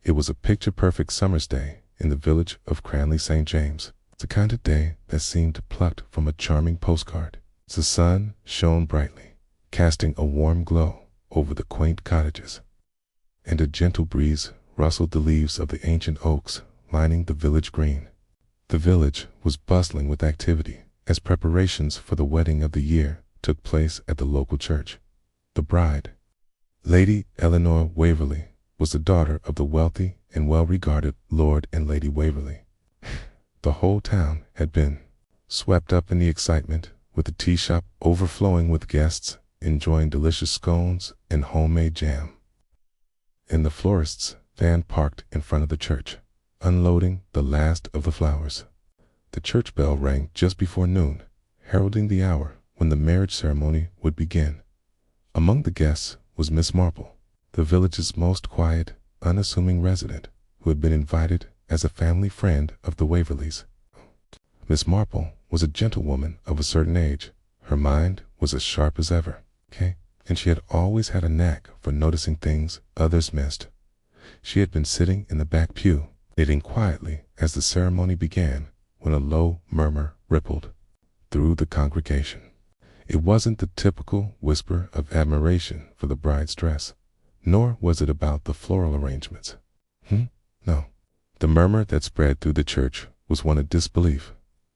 It was a picture-perfect summer's day in the village of Cranley St. James. It's the kind of day that seemed plucked from a charming postcard. The sun shone brightly, casting a warm glow over the quaint cottages, and a gentle breeze rustled the leaves of the ancient oaks lining the village green. The village was bustling with activity as preparations for the wedding of the year took place at the local church. The bride, Lady Eleanor Waverley, was the daughter of the wealthy and well-regarded Lord and Lady Waverley. The whole town had been swept up in the excitement, with the tea shop overflowing with guests enjoying delicious scones and homemade jam. And the florist's van parked in front of the church, unloading the last of the flowers. The church bell rang just before noon, heralding the hour when the marriage ceremony would begin. Among the guests was Miss Marple, the village's most quiet, unassuming resident, who had been invited as a family friend of the Waverleys. Miss Marple was a gentlewoman of a certain age. Her mind was as sharp as ever, and she had always had a knack for noticing things others missed. She had been sitting in the back pew, knitting quietly as the ceremony began, when a low murmur rippled through the congregation. It wasn't the typical whisper of admiration for the bride's dress, nor was it about the floral arrangements. No. The murmur that spread through the church was one of disbelief.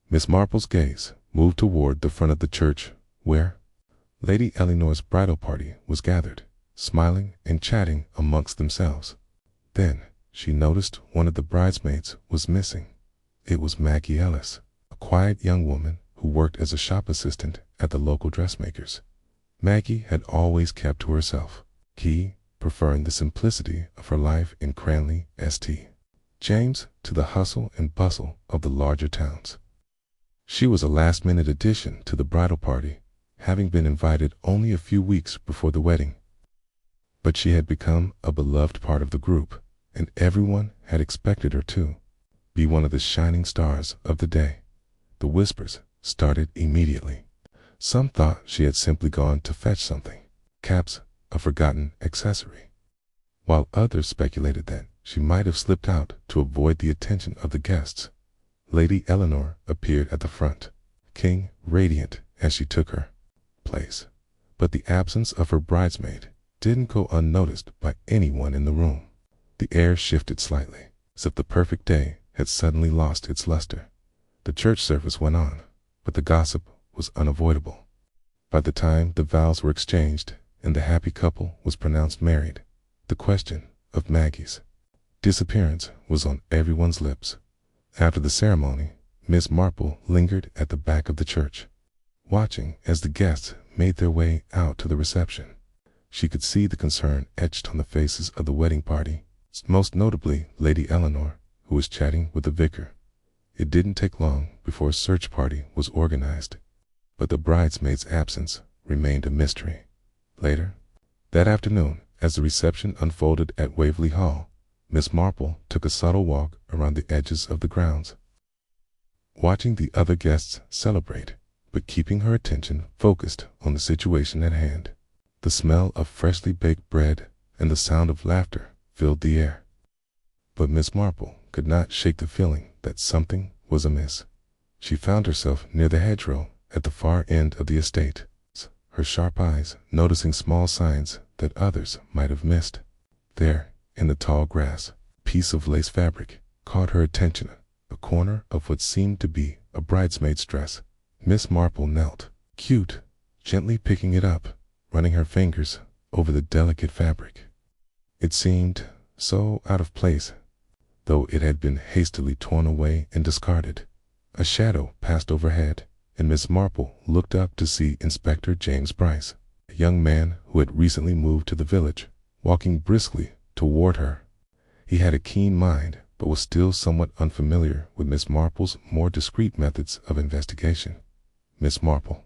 Miss Marple's gaze moved toward the front of the church, where Lady Eleanor's bridal party was gathered, smiling and chatting amongst themselves. Then she noticed one of the bridesmaids was missing. It was Maggie Ellis, a quiet young woman who worked as a shop assistant at the local dressmaker's. Maggie had always kept to herself, preferring the simplicity of her life in Cranley, St. James to the hustle and bustle of the larger towns. She was a last-minute addition to the bridal party, having been invited only a few weeks before the wedding. But she had become a beloved part of the group, and everyone had expected her to be one of the shining stars of the day. The whispers started immediately. Some thought she had simply gone to fetch something, perhaps a forgotten accessory, while others speculated that she might have slipped out to avoid the attention of the guests. Lady Eleanor appeared at the front, radiant as she took her place, but the absence of her bridesmaid didn't go unnoticed by anyone in the room. The air shifted slightly, as if the perfect day had suddenly lost its luster. The church service went on, but the gossip was unavoidable. By the time the vows were exchanged and the happy couple was pronounced married, the question of Maggie's disappearance was on everyone's lips. After the ceremony, Miss Marple lingered at the back of the church, watching as the guests made their way out to the reception. She could see the concern etched on the faces of the wedding party, most notably Lady Eleanor, who was chatting with the vicar. It didn't take long before a search party was organized, but the bridesmaid's absence remained a mystery. Later that afternoon, as the reception unfolded at Waverley Hall, Miss Marple took a subtle walk around the edges of the grounds, watching the other guests celebrate, but keeping her attention focused on the situation at hand. The smell of freshly baked bread and the sound of laughter filled the air. But Miss Marple could not shake the feeling that something was amiss. She found herself near the hedgerow at the far end of the estate, her sharp eyes noticing small signs that others might have missed. There, in the tall grass, a piece of lace fabric caught her attention, a corner of what seemed to be a bridesmaid's dress. Miss Marple knelt, gently picking it up, running her fingers over the delicate fabric. It seemed so out of place, though it had been hastily torn away and discarded. A shadow passed overhead, and Miss Marple looked up to see Inspector James Bryce, a young man who had recently moved to the village, walking briskly toward her. He had a keen mind, but was still somewhat unfamiliar with Miss Marple's more discreet methods of investigation. "Miss Marple,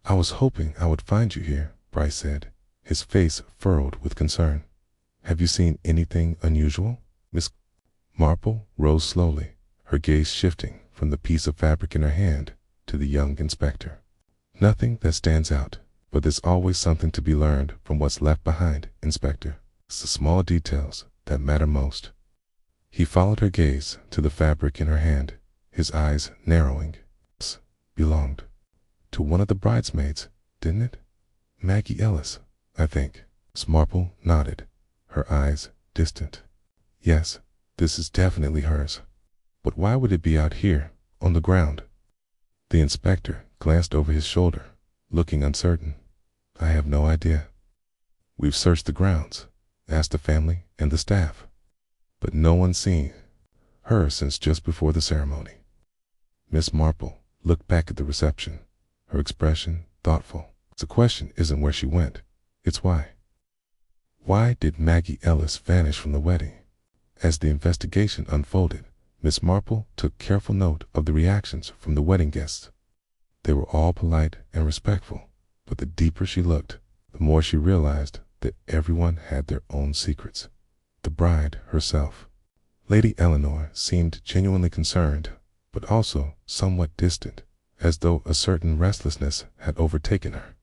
I was hoping I would find you here," Bryce said, his face furrowed with concern. "Have you seen anything unusual?" Miss Marple rose slowly, her gaze shifting from the piece of fabric in her hand to the young inspector. "Nothing that stands out, but there's always something to be learned from what's left behind, Inspector. It's the small details that matter most." He followed her gaze to the fabric in her hand, his eyes narrowing. This belonged to one of the bridesmaids, didn't it? Maggie Ellis, I think. Miss Marple nodded, her eyes distant. Yes, this is definitely hers. But why would it be out here, on the ground? The inspector glanced over his shoulder, looking uncertain. I have no idea. We've searched the grounds, asked the family and the staff, but no one's seen her since just before the ceremony. Miss Marple looked back at the reception, her expression thoughtful. The question isn't where she went, it's why. Why did Maggie Ellis vanish from the wedding? As the investigation unfolded, Miss Marple took careful note of the reactions from the wedding guests. They were all polite and respectful, but the deeper she looked, the more she realized that everyone had their own secrets. The bride herself, Lady Eleanor, seemed genuinely concerned, but also somewhat distant, as though a certain restlessness had overtaken her.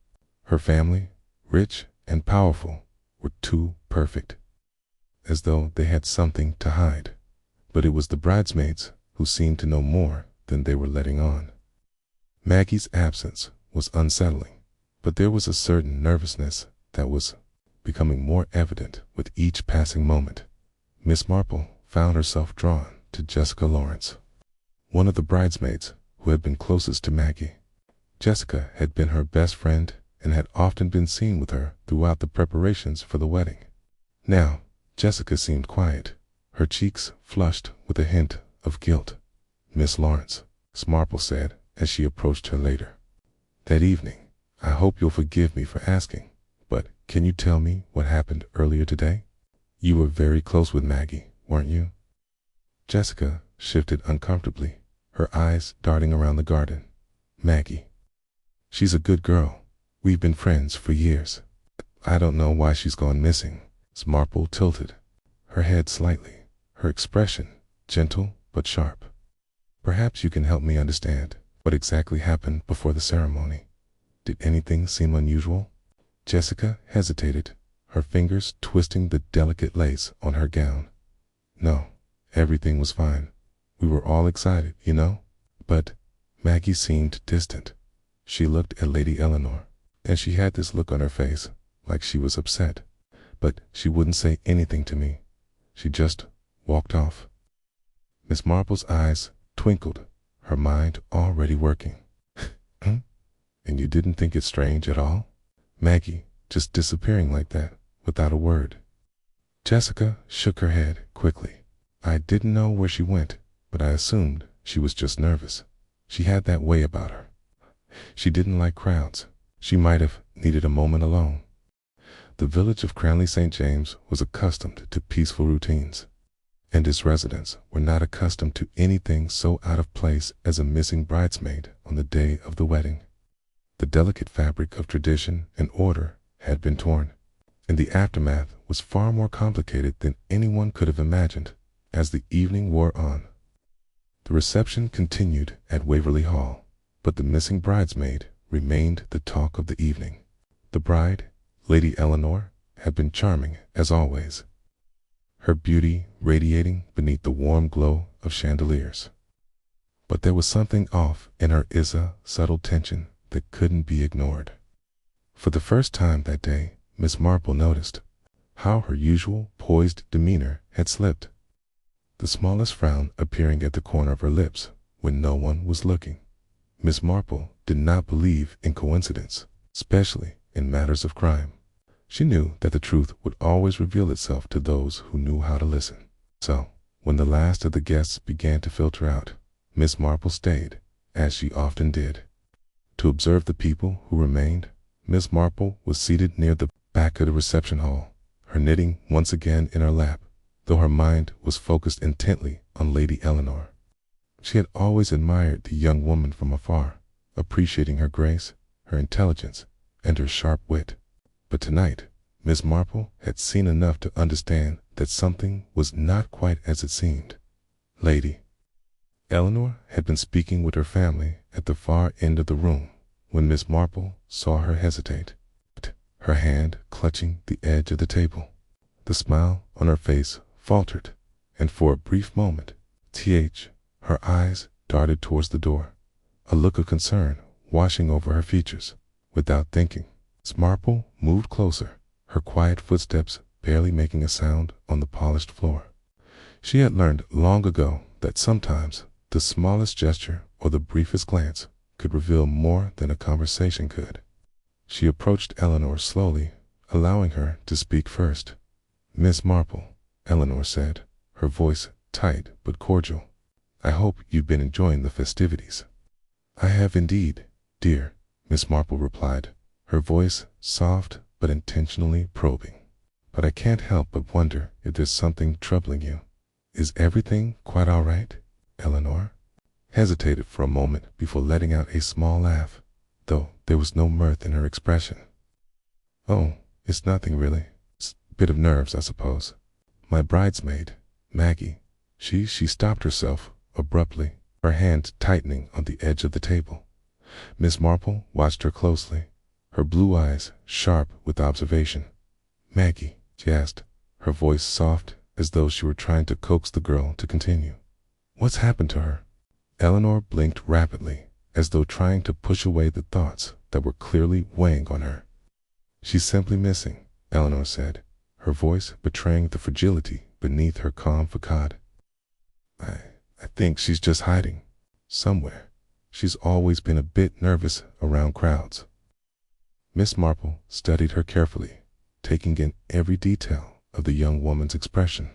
Her family, rich and powerful, were too perfect, as though they had something to hide. But it was the bridesmaids who seemed to know more than they were letting on. Maggie's absence was unsettling, but there was a certain nervousness that was becoming more evident with each passing moment. Miss Marple found herself drawn to Jessica Lawrence, one of the bridesmaids who had been closest to Maggie. Jessica had been her best friend and had often been seen with her throughout the preparations for the wedding. Now, Jessica seemed quiet, her cheeks flushed with a hint of guilt. Miss Lawrence, Miss Marple said as she approached her later that evening, I hope you'll forgive me for asking, but can you tell me what happened earlier today? You were very close with Maggie, weren't you? Jessica shifted uncomfortably, her eyes darting around the garden. Maggie. She's a good girl. We've been friends for years. I don't know why she's gone missing. Miss Marple tilted her head slightly, her expression gentle but sharp. Perhaps you can help me understand what exactly happened before the ceremony. Did anything seem unusual? Jessica hesitated, her fingers twisting the delicate lace on her gown. No, everything was fine. We were all excited, you know? But Maggie seemed distant. She looked at Lady Eleanor, and she had this look on her face, like she was upset. But she wouldn't say anything to me. She just walked off. Miss Marple's eyes twinkled, her mind already working. And you didn't think it strange at all? Maggie just disappearing like that, without a word. Jessica shook her head quickly. I didn't know where she went, but I assumed she was just nervous. She had that way about her. She didn't like crowds. She might have needed a moment alone. The village of Cranley St. James was accustomed to peaceful routines, and its residents were not accustomed to anything so out of place as a missing bridesmaid on the day of the wedding. The delicate fabric of tradition and order had been torn, and the aftermath was far more complicated than anyone could have imagined as the evening wore on. The reception continued at Waverley Hall, but the missing bridesmaid remained the talk of the evening. The bride, Lady Eleanor, had been charming as always, her beauty radiating beneath the warm glow of chandeliers. But there was something off in her subtle tension that couldn't be ignored. For the first time that day, Miss Marple noticed how her usual poised demeanor had slipped, the smallest frown appearing at the corner of her lips when no one was looking. Miss Marple did not believe in coincidence, especially in matters of crime. She knew that the truth would always reveal itself to those who knew how to listen. So, when the last of the guests began to filter out, Miss Marple stayed, as she often did, to observe the people who remained. Miss Marple was seated near the back of the reception hall, her knitting once again in her lap, though her mind was focused intently on Lady Eleanor. She had always admired the young woman from afar, appreciating her grace, her intelligence, and her sharp wit. But tonight, Miss Marple had seen enough to understand that something was not quite as it seemed. Lady Eleanor had been speaking with her family at the far end of the room when Miss Marple saw her hesitate, her hand clutching the edge of the table. The smile on her face faltered, and for a brief moment, her eyes darted towards the door, a look of concern washing over her features. Without thinking, Miss Marple moved closer, her quiet footsteps barely making a sound on the polished floor. She had learned long ago that sometimes the smallest gesture or the briefest glance could reveal more than a conversation could. She approached Eleanor slowly, allowing her to speak first. "Miss Marple," Eleanor said, her voice tight but cordial, "I hope you've been enjoying the festivities." "I have indeed, dear," Miss Marple replied, her voice soft but intentionally probing. "But I can't help but wonder if there's something troubling you. Is everything quite all right?" Eleanor hesitated for a moment before letting out a small laugh, though there was no mirth in her expression. "Oh, it's nothing really. It's a bit of nerves, I suppose. My bridesmaid, Maggie," she stopped herself abruptly, her hand tightening on the edge of the table. Miss Marple watched her closely, her blue eyes sharp with observation. "Maggie?" she asked, her voice soft as though she were trying to coax the girl to continue. "What's happened to her?" Eleanor blinked rapidly, as though trying to push away the thoughts that were clearly weighing on her. "She's simply missing," Eleanor said, her voice betraying the fragility beneath her calm facade. I think she's just hiding somewhere. She's always been a bit nervous around crowds." Miss Marple studied her carefully, taking in every detail of the young woman's expression.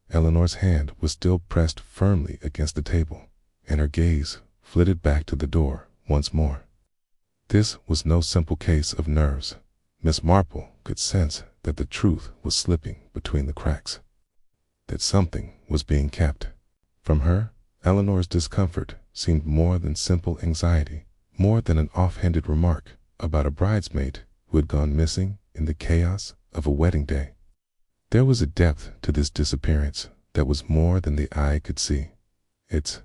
Eleanor's hand was still pressed firmly against the table, and her gaze flitted back to the door once more. This was no simple case of nerves. Miss Marple could sense that the truth was slipping between the cracks, that something was being kept from her. Eleanor's discomfort seemed more than simple anxiety, more than an offhanded remark about a bridesmaid who had gone missing in the chaos of a wedding day. There was a depth to this disappearance that was more than the eye could see. "It's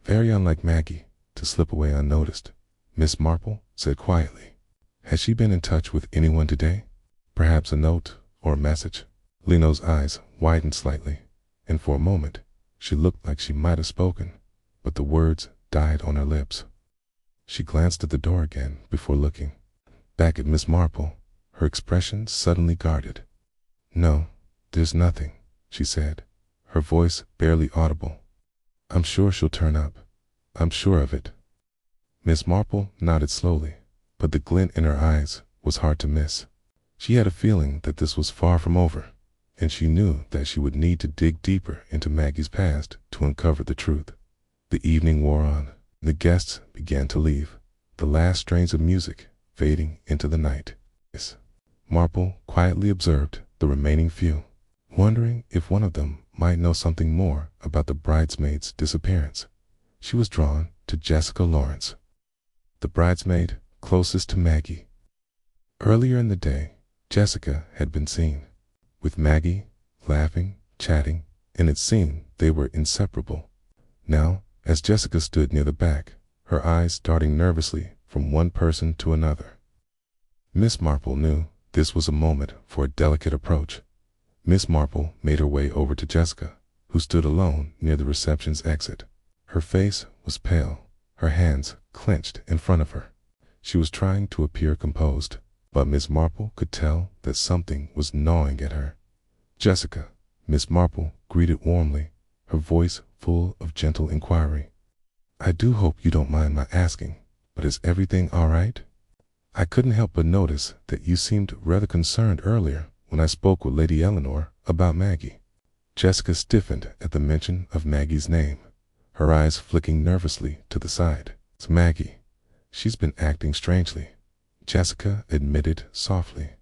very unlike Maggie to slip away unnoticed," Miss Marple said quietly. "Has she been in touch with anyone today? Perhaps a note or a message?" Leno's eyes widened slightly, and for a moment she looked like she might have spoken, but the words died on her lips. She glanced at the door again before looking back at Miss Marple, her expression suddenly guarded. "No, there's nothing," she said, her voice barely audible. "I'm sure she'll turn up. I'm sure of it." Miss Marple nodded slowly, but the glint in her eyes was hard to miss. She had a feeling that this was far from over, and she knew that she would need to dig deeper into Maggie's past to uncover the truth. The evening wore on. The guests began to leave, the last strains of music fading into the night. Miss Marple quietly observed the remaining few, wondering if one of them might know something more about the bridesmaid's disappearance. She was drawn to Jessica Lawrence, the bridesmaid closest to Maggie. Earlier in the day, Jessica had been seen with Maggie, laughing, chatting, and it seemed they were inseparable. Now, as Jessica stood near the back, her eyes darting nervously from one person to another, Miss Marple knew this was a moment for a delicate approach. Miss Marple made her way over to Jessica, who stood alone near the reception's exit. Her face was pale, her hands clenched in front of her. She was trying to appear composed, but Miss Marple could tell that something was gnawing at her. "Jessica," Miss Marple greeted warmly, her voice full of gentle inquiry. "I do hope you don't mind my asking, but is everything all right? I couldn't help but notice that you seemed rather concerned earlier when I spoke with Lady Eleanor about Maggie." Jessica stiffened at the mention of Maggie's name, her eyes flicking nervously to the side. "It's Maggie. She's been acting strangely," Jessica admitted softly.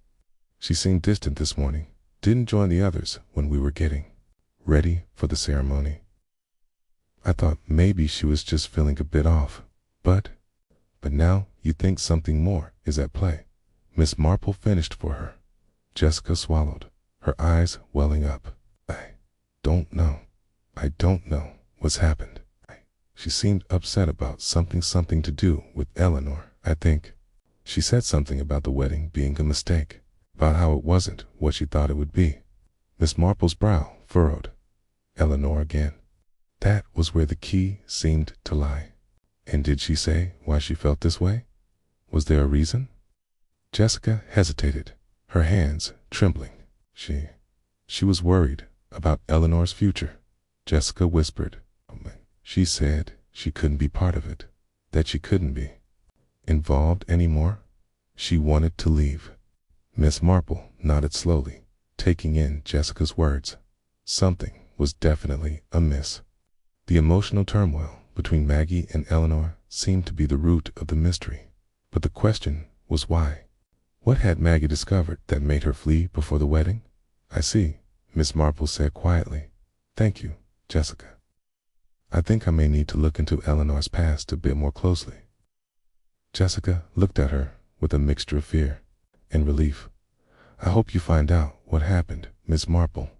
"She seemed distant this morning, didn't join the others when we were getting ready for the ceremony. I thought maybe she was just feeling a bit off, but now you think something more is at play." Miss Marple finished for her. Jessica swallowed, her eyes welling up. I don't know what's happened. She seemed upset about something to do with Eleanor, I think. She said something about the wedding being a mistake, about how it wasn't what she thought it would be." Miss Marple's brow furrowed. Eleanor again. That was where the key seemed to lie. And did she say why she felt this way? Was there a reason? Jessica hesitated, her hands trembling. She was worried about Eleanor's future. Jessica whispered. She said she couldn't be part of it, that she couldn't be involved anymore. She wanted to leave. Miss Marple nodded slowly, taking in Jessica's words. Something was definitely amiss. The emotional turmoil between Maggie and Eleanor seemed to be the root of the mystery. But the question was why? What had Maggie discovered that made her flee before the wedding? I see, Miss Marple said quietly. Thank you, Jessica. I think I may need to look into Eleanor's past a bit more closely. Jessica looked at her with a mixture of fear and relief. I hope you find out what happened, Miss Marple.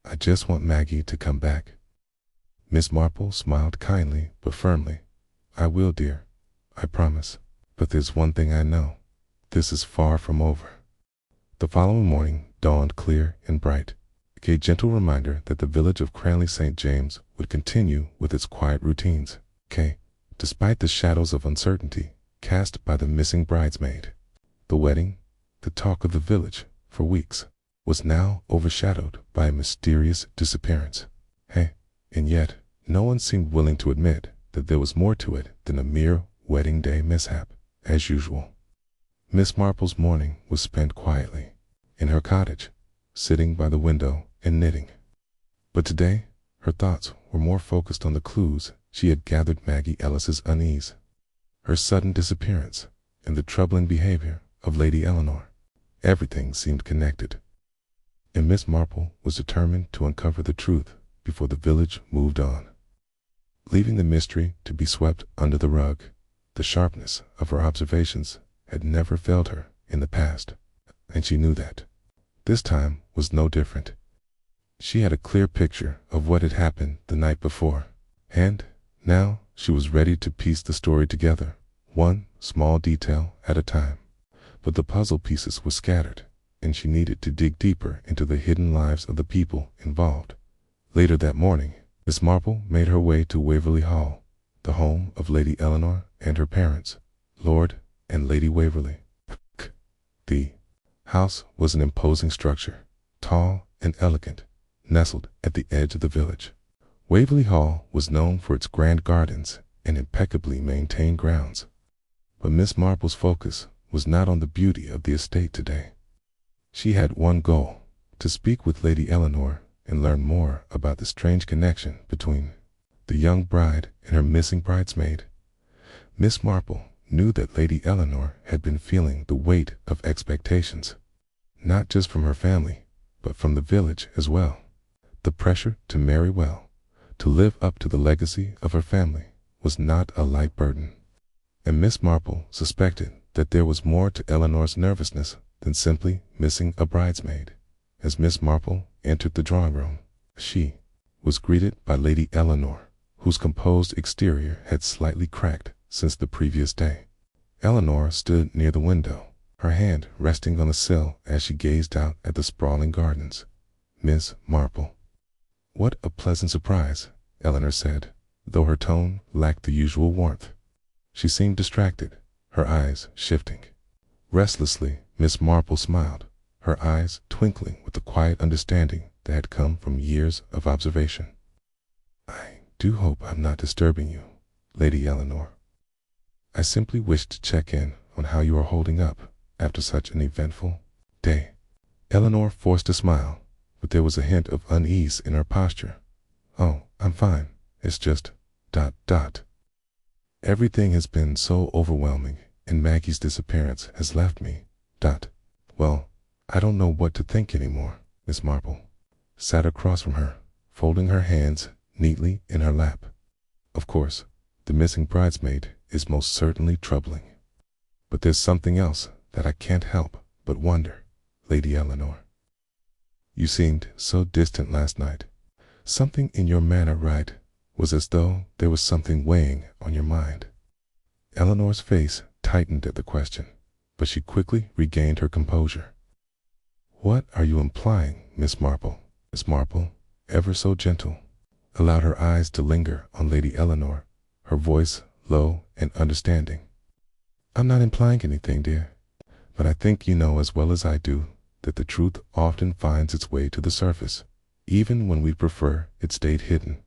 I just want Maggie to come back. Miss Marple smiled kindly but firmly. I will, dear. I promise. But there's one thing I know. This is far from over. The following morning dawned clear and bright, a gentle reminder that the village of Cranley St. James would continue with its quiet routines. Despite the shadows of uncertainty cast by the missing bridesmaid, the wedding, the talk of the village for weeks, was now overshadowed by a mysterious disappearance. And yet, no one seemed willing to admit that there was more to it than a mere wedding day mishap. As usual, Miss Marple's morning was spent quietly in her cottage, sitting by the window and knitting. But today, her thoughts were more focused on the clues she had gathered. Maggie Ellis's unease, her sudden disappearance, and the troubling behavior of Lady Eleanor. Everything seemed connected, and Miss Marple was determined to uncover the truth before the village moved on. Leaving the mystery to be swept under the rug, the sharpness of her observations had never failed her in the past, and she knew that this time was no different. She had a clear picture of what had happened the night before, and now she was ready to piece the story together, one small detail at a time. But the puzzle pieces were scattered, and she needed to dig deeper into the hidden lives of the people involved. Later that morning, Miss Marple made her way to Waverley Hall, the home of Lady Eleanor and her parents, Lord and Lady Waverley. The house was an imposing structure, tall and elegant, nestled at the edge of the village. Waverley Hall was known for its grand gardens and impeccably maintained grounds. But Miss Marple's focus was not on the beauty of the estate today. She had one goal: to speak with Lady Eleanor and learn more about the strange connection between the young bride and her missing bridesmaid. Miss Marple knew that Lady Eleanor had been feeling the weight of expectations, not just from her family, but from the village as well. The pressure to marry well, to live up to the legacy of her family, was not a light burden. And Miss Marple suspected that there was more to Eleanor's nervousness than simply missing a bridesmaid. As Miss Marple entered the drawing room, she was greeted by Lady Eleanor, whose composed exterior had slightly cracked since the previous day. Eleanor stood near the window, her hand resting on the sill as she gazed out at the sprawling gardens. Miss Marple. What a pleasant surprise, Eleanor said, though her tone lacked the usual warmth. She seemed distracted, her eyes shifting. Restlessly, Miss Marple smiled, her eyes twinkling with the quiet understanding that had come from years of observation. I do hope I'm not disturbing you, Lady Eleanor. I simply wished to check in on how you are holding up after such an eventful day. Eleanor forced a smile, but there was a hint of unease in her posture. Oh, I'm fine. It's just ... Everything has been so overwhelming, and Maggie's disappearance has left me ... Well, I don't know what to think anymore. Miss Marple sat across from her, folding her hands neatly in her lap. Of course, the missing bridesmaid is most certainly troubling. But there's something else that I can't help but wonder, Lady Eleanor. You seemed so distant last night. Something in your manner was as though there was something weighing on your mind. Eleanor's face tightened at the question, but she quickly regained her composure. What are you implying, Miss Marple? Miss Marple ever so gentle, allowed her eyes to linger on Lady Eleanor, her voice low and understanding. "I'm not implying anything, dear, but I think you know as well as I do that the truth often finds its way to the surface, even when we prefer it stayed hidden."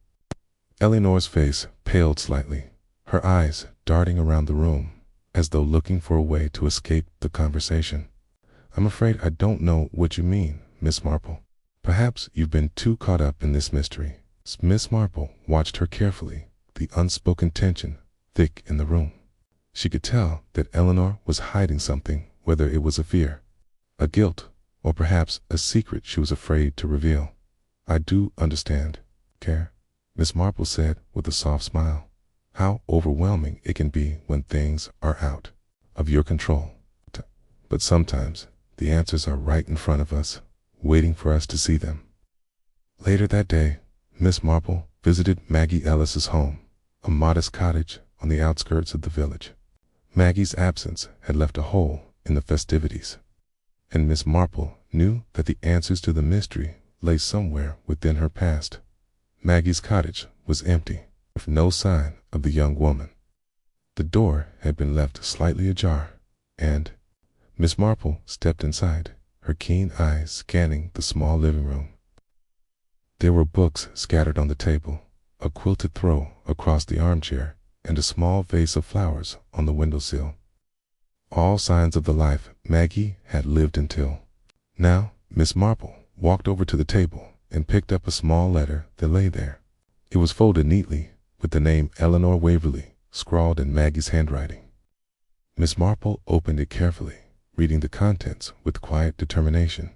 Eleanor's face paled slightly, her eyes darting around the room, as though looking for a way to escape the conversation. "I'm afraid I don't know what you mean, Miss Marple. Perhaps you've been too caught up in this mystery." Miss Marple watched her carefully, the unspoken tension thick in the room. She could tell that Eleanor was hiding something, whether it was a fear, a guilt, or perhaps a secret she was afraid to reveal. "I do understand, Care," Miss Marple said with a soft smile. "How overwhelming it can be when things are out of your control. But sometimes the answers are right in front of us, waiting for us to see them." Later that day, Miss Marple visited Maggie Ellis's home, a modest cottage on the outskirts of the village. Maggie's absence had left a hole in the festivities, and Miss Marple knew that the answers to the mystery lay somewhere within her past. Maggie's cottage was empty, with no sign of the young woman. The door had been left slightly ajar, and Miss Marple stepped inside, her keen eyes scanning the small living room. There were books scattered on the table, a quilted throw across the armchair, and a small vase of flowers on the windowsill. All signs of the life Maggie had lived until now. Miss Marple walked over to the table and picked up a small letter that lay there. It was folded neatly, with the name Eleanor Waverley scrawled in Maggie's handwriting. Miss Marple opened it carefully, reading the contents with quiet determination.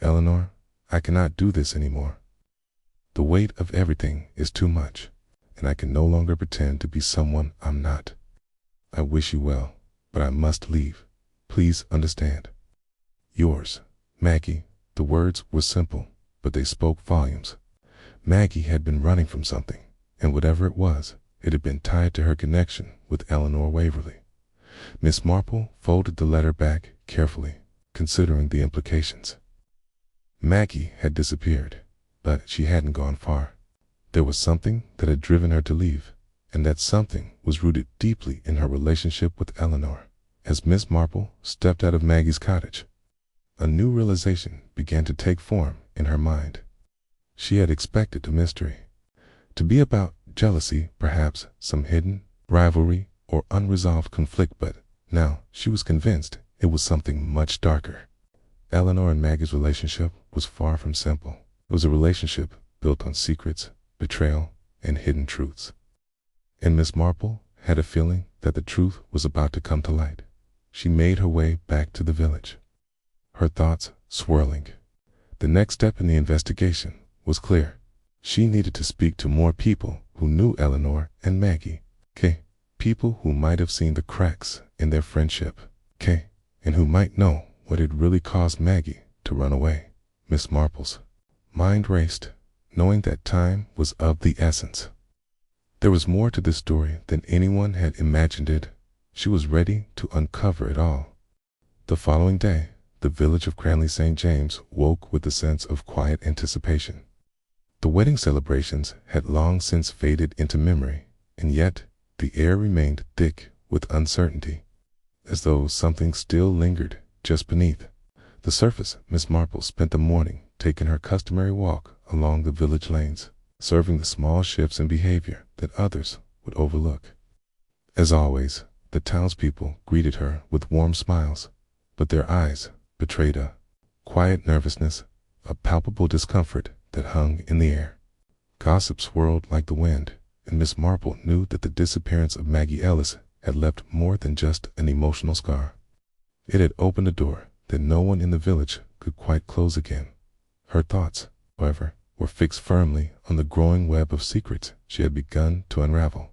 "Eleanor, I cannot do this anymore. The weight of everything is too much, and I can no longer pretend to be someone I'm not. I wish you well, but I must leave. Please understand. Yours, Maggie." The words were simple, but they spoke volumes. Maggie had been running from something, and whatever it was, it had been tied to her connection with Eleanor Waverley. Miss Marple folded the letter back carefully, considering the implications. Maggie had disappeared, but she hadn't gone far. There was something that had driven her to leave, and that something was rooted deeply in her relationship with Eleanor. As Miss Marple stepped out of Maggie's cottage, a new realization began to take form in her mind. She had expected the mystery to be about jealousy, perhaps some hidden rivalry or unresolved conflict, but now she was convinced it was something much darker. Eleanor and Maggie's relationship was far from simple. It was a relationship built on secrets, betrayal, and hidden truths. And Miss Marple had a feeling that the truth was about to come to light. She made her way back to the village, her thoughts swirling. The next step in the investigation was clear. She needed to speak to more people who knew Eleanor and Maggie. People who might have seen the cracks in their friendship. And who might know what had really caused Maggie to run away. Miss Marple's mind raced, knowing that time was of the essence. There was more to this story than anyone had imagined it. She was ready to uncover it all. The following day, the village of Cranley St. James woke with a sense of quiet anticipation. The wedding celebrations had long since faded into memory, and yet the air remained thick with uncertainty, as though something still lingered just beneath the surface. Miss Marple spent the morning taking her customary walk along the village lanes, observing the small shifts in behavior that others would overlook. As always, the townspeople greeted her with warm smiles, but their eyes betrayed a quiet nervousness, a palpable discomfort that hung in the air. Gossip swirled like the wind, and Miss Marple knew that the disappearance of Maggie Ellis had left more than just an emotional scar. It had opened a door that no one in the village could quite close again. Her thoughts, however, were fixed firmly on the growing web of secrets she had begun to unravel.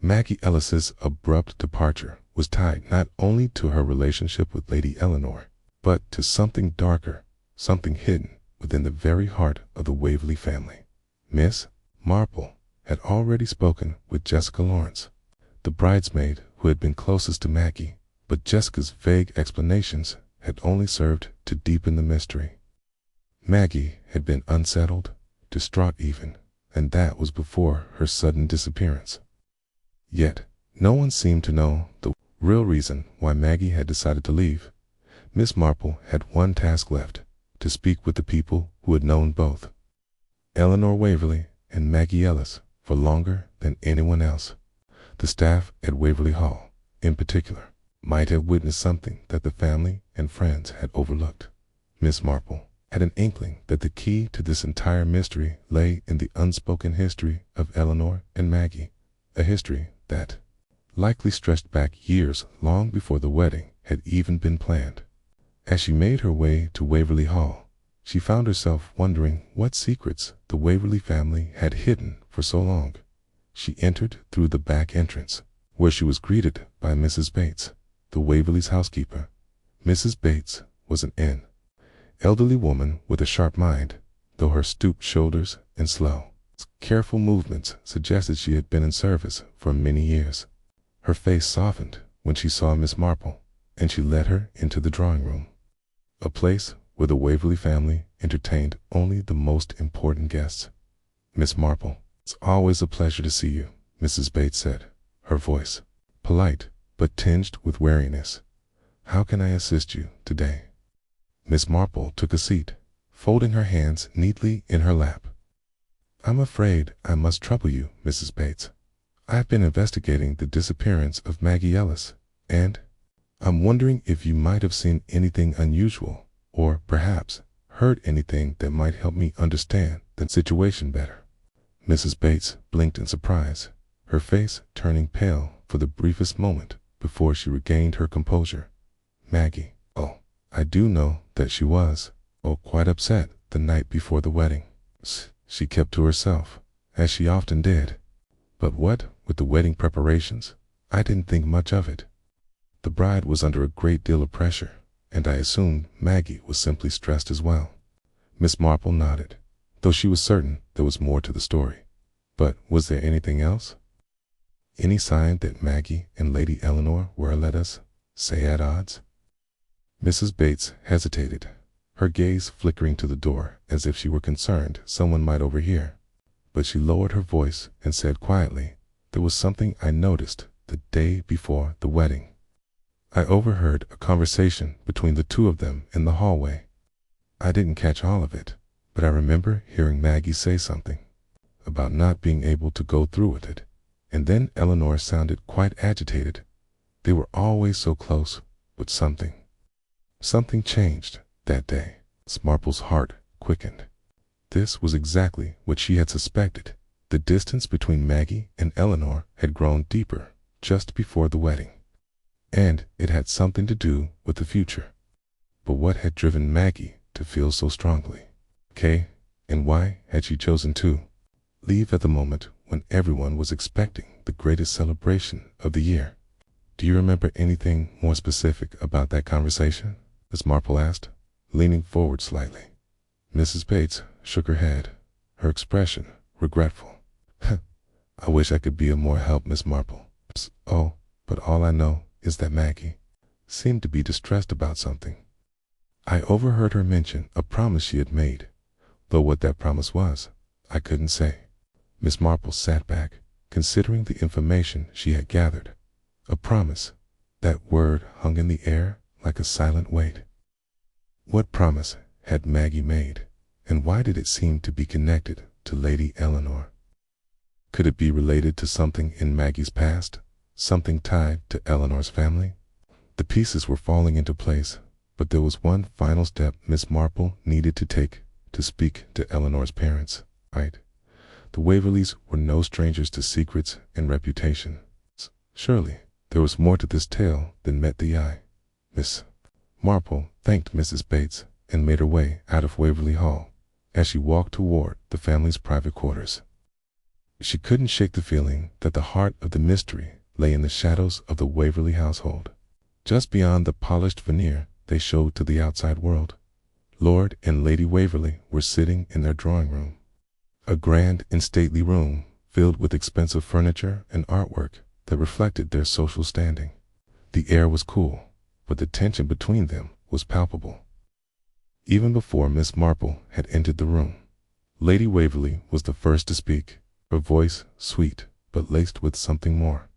Maggie Ellis's abrupt departure was tied not only to her relationship with Lady Eleanor, but to something darker, something hidden within the very heart of the Waverley family. Miss Marple had already spoken with Jessica Lawrence, the bridesmaid who had been closest to Maggie, but Jessica's vague explanations had only served to deepen the mystery. Maggie had been unsettled, distraught even, and that was before her sudden disappearance. Yet, no one seemed to know the real reason why Maggie had decided to leave. Miss Marple had one task left, to speak with the people who had known both Eleanor Waverly and Maggie Ellis for longer than anyone else. The staff at Waverly Hall, in particular, might have witnessed something that the family and friends had overlooked. Miss Marple had an inkling that the key to this entire mystery lay in the unspoken history of Eleanor and Maggie, a history that likely stretched back years long before the wedding had even been planned. As she made her way to Waverly Hall, she found herself wondering what secrets the Waverly family had hidden for so long. She entered through the back entrance, where she was greeted by Mrs. Bates, the Waverly's housekeeper. Mrs. Bates was an elderly woman with a sharp mind, though her stooped shoulders and slow, careful movements suggested she had been in service for many years. Her face softened when she saw Miss Marple, and she led her into the drawing room, a place where the Waverly family entertained only the most important guests. "Miss Marple, it's always a pleasure to see you," Mrs. Bates said, her voice polite but tinged with wariness. "How can I assist you today?" Miss Marple took a seat, folding her hands neatly in her lap. "I'm afraid I must trouble you, Mrs. Bates. I've been investigating the disappearance of Maggie Ellis, and I'm wondering if you might have seen anything unusual, or perhaps heard anything that might help me understand the situation better." Mrs. Bates blinked in surprise, her face turning pale for the briefest moment before she regained her composure. "Maggie, oh, I do know that she was, quite upset the night before the wedding," she kept to herself, as she often did. "But what with the wedding preparations, I didn't think much of it. The bride was under a great deal of pressure, and I assumed Maggie was simply stressed as well." Miss Marple nodded, though she was certain there was more to the story. "But was there anything else? Any sign that Maggie and Lady Eleanor were, let us say, at odds?" Mrs. Bates hesitated, her gaze flickering to the door as if she were concerned someone might overhear. But she lowered her voice and said quietly, "There was something I noticed the day before the wedding. I overheard a conversation between the two of them in the hallway. I didn't catch all of it, but I remember hearing Maggie say something about not being able to go through with it, and then Eleanor sounded quite agitated. They were always so close, but something changed that day." Miss Marple's heart quickened. This was exactly what she had suspected. The distance between Maggie and Eleanor had grown deeper just before the wedding, and it had something to do with the future. But what had driven Maggie to feel so strongly? And why had she chosen to leave at the moment when everyone was expecting the greatest celebration of the year? "Do you remember anything more specific about that conversation?" Miss Marple asked, leaning forward slightly. Mrs. Bates shook her head, her expression regretful. "I wish I could be of more help, Miss Marple. But all I know is that Maggie seemed to be distressed about something. I overheard her mention a promise she had made, though what that promise was, I couldn't say." Miss Marple sat back, considering the information she had gathered. A promise. That word hung in the air like a silent weight. What promise had Maggie made, and why did it seem to be connected to Lady Eleanor? Could it be related to something in Maggie's past, something tied to Eleanor's family? The pieces were falling into place, but there was one final step Miss Marple needed to take to speak to Eleanor's parents. The Waverlys were no strangers to secrets and reputation. Surely there was more to this tale than met the eye. Miss Marple thanked Mrs. Bates and made her way out of Waverly Hall as she walked toward the family's private quarters. She couldn't shake the feeling that the heart of the mystery lay in the shadows of the Waverly household. Just beyond the polished veneer they showed to the outside world, Lord and Lady Waverly were sitting in their drawing room, a grand and stately room filled with expensive furniture and artwork that reflected their social standing. The air was cool, but the tension between them was palpable. Even before Miss Marple had entered the room, Lady Waverley was the first to speak, her voice sweet but laced with something more.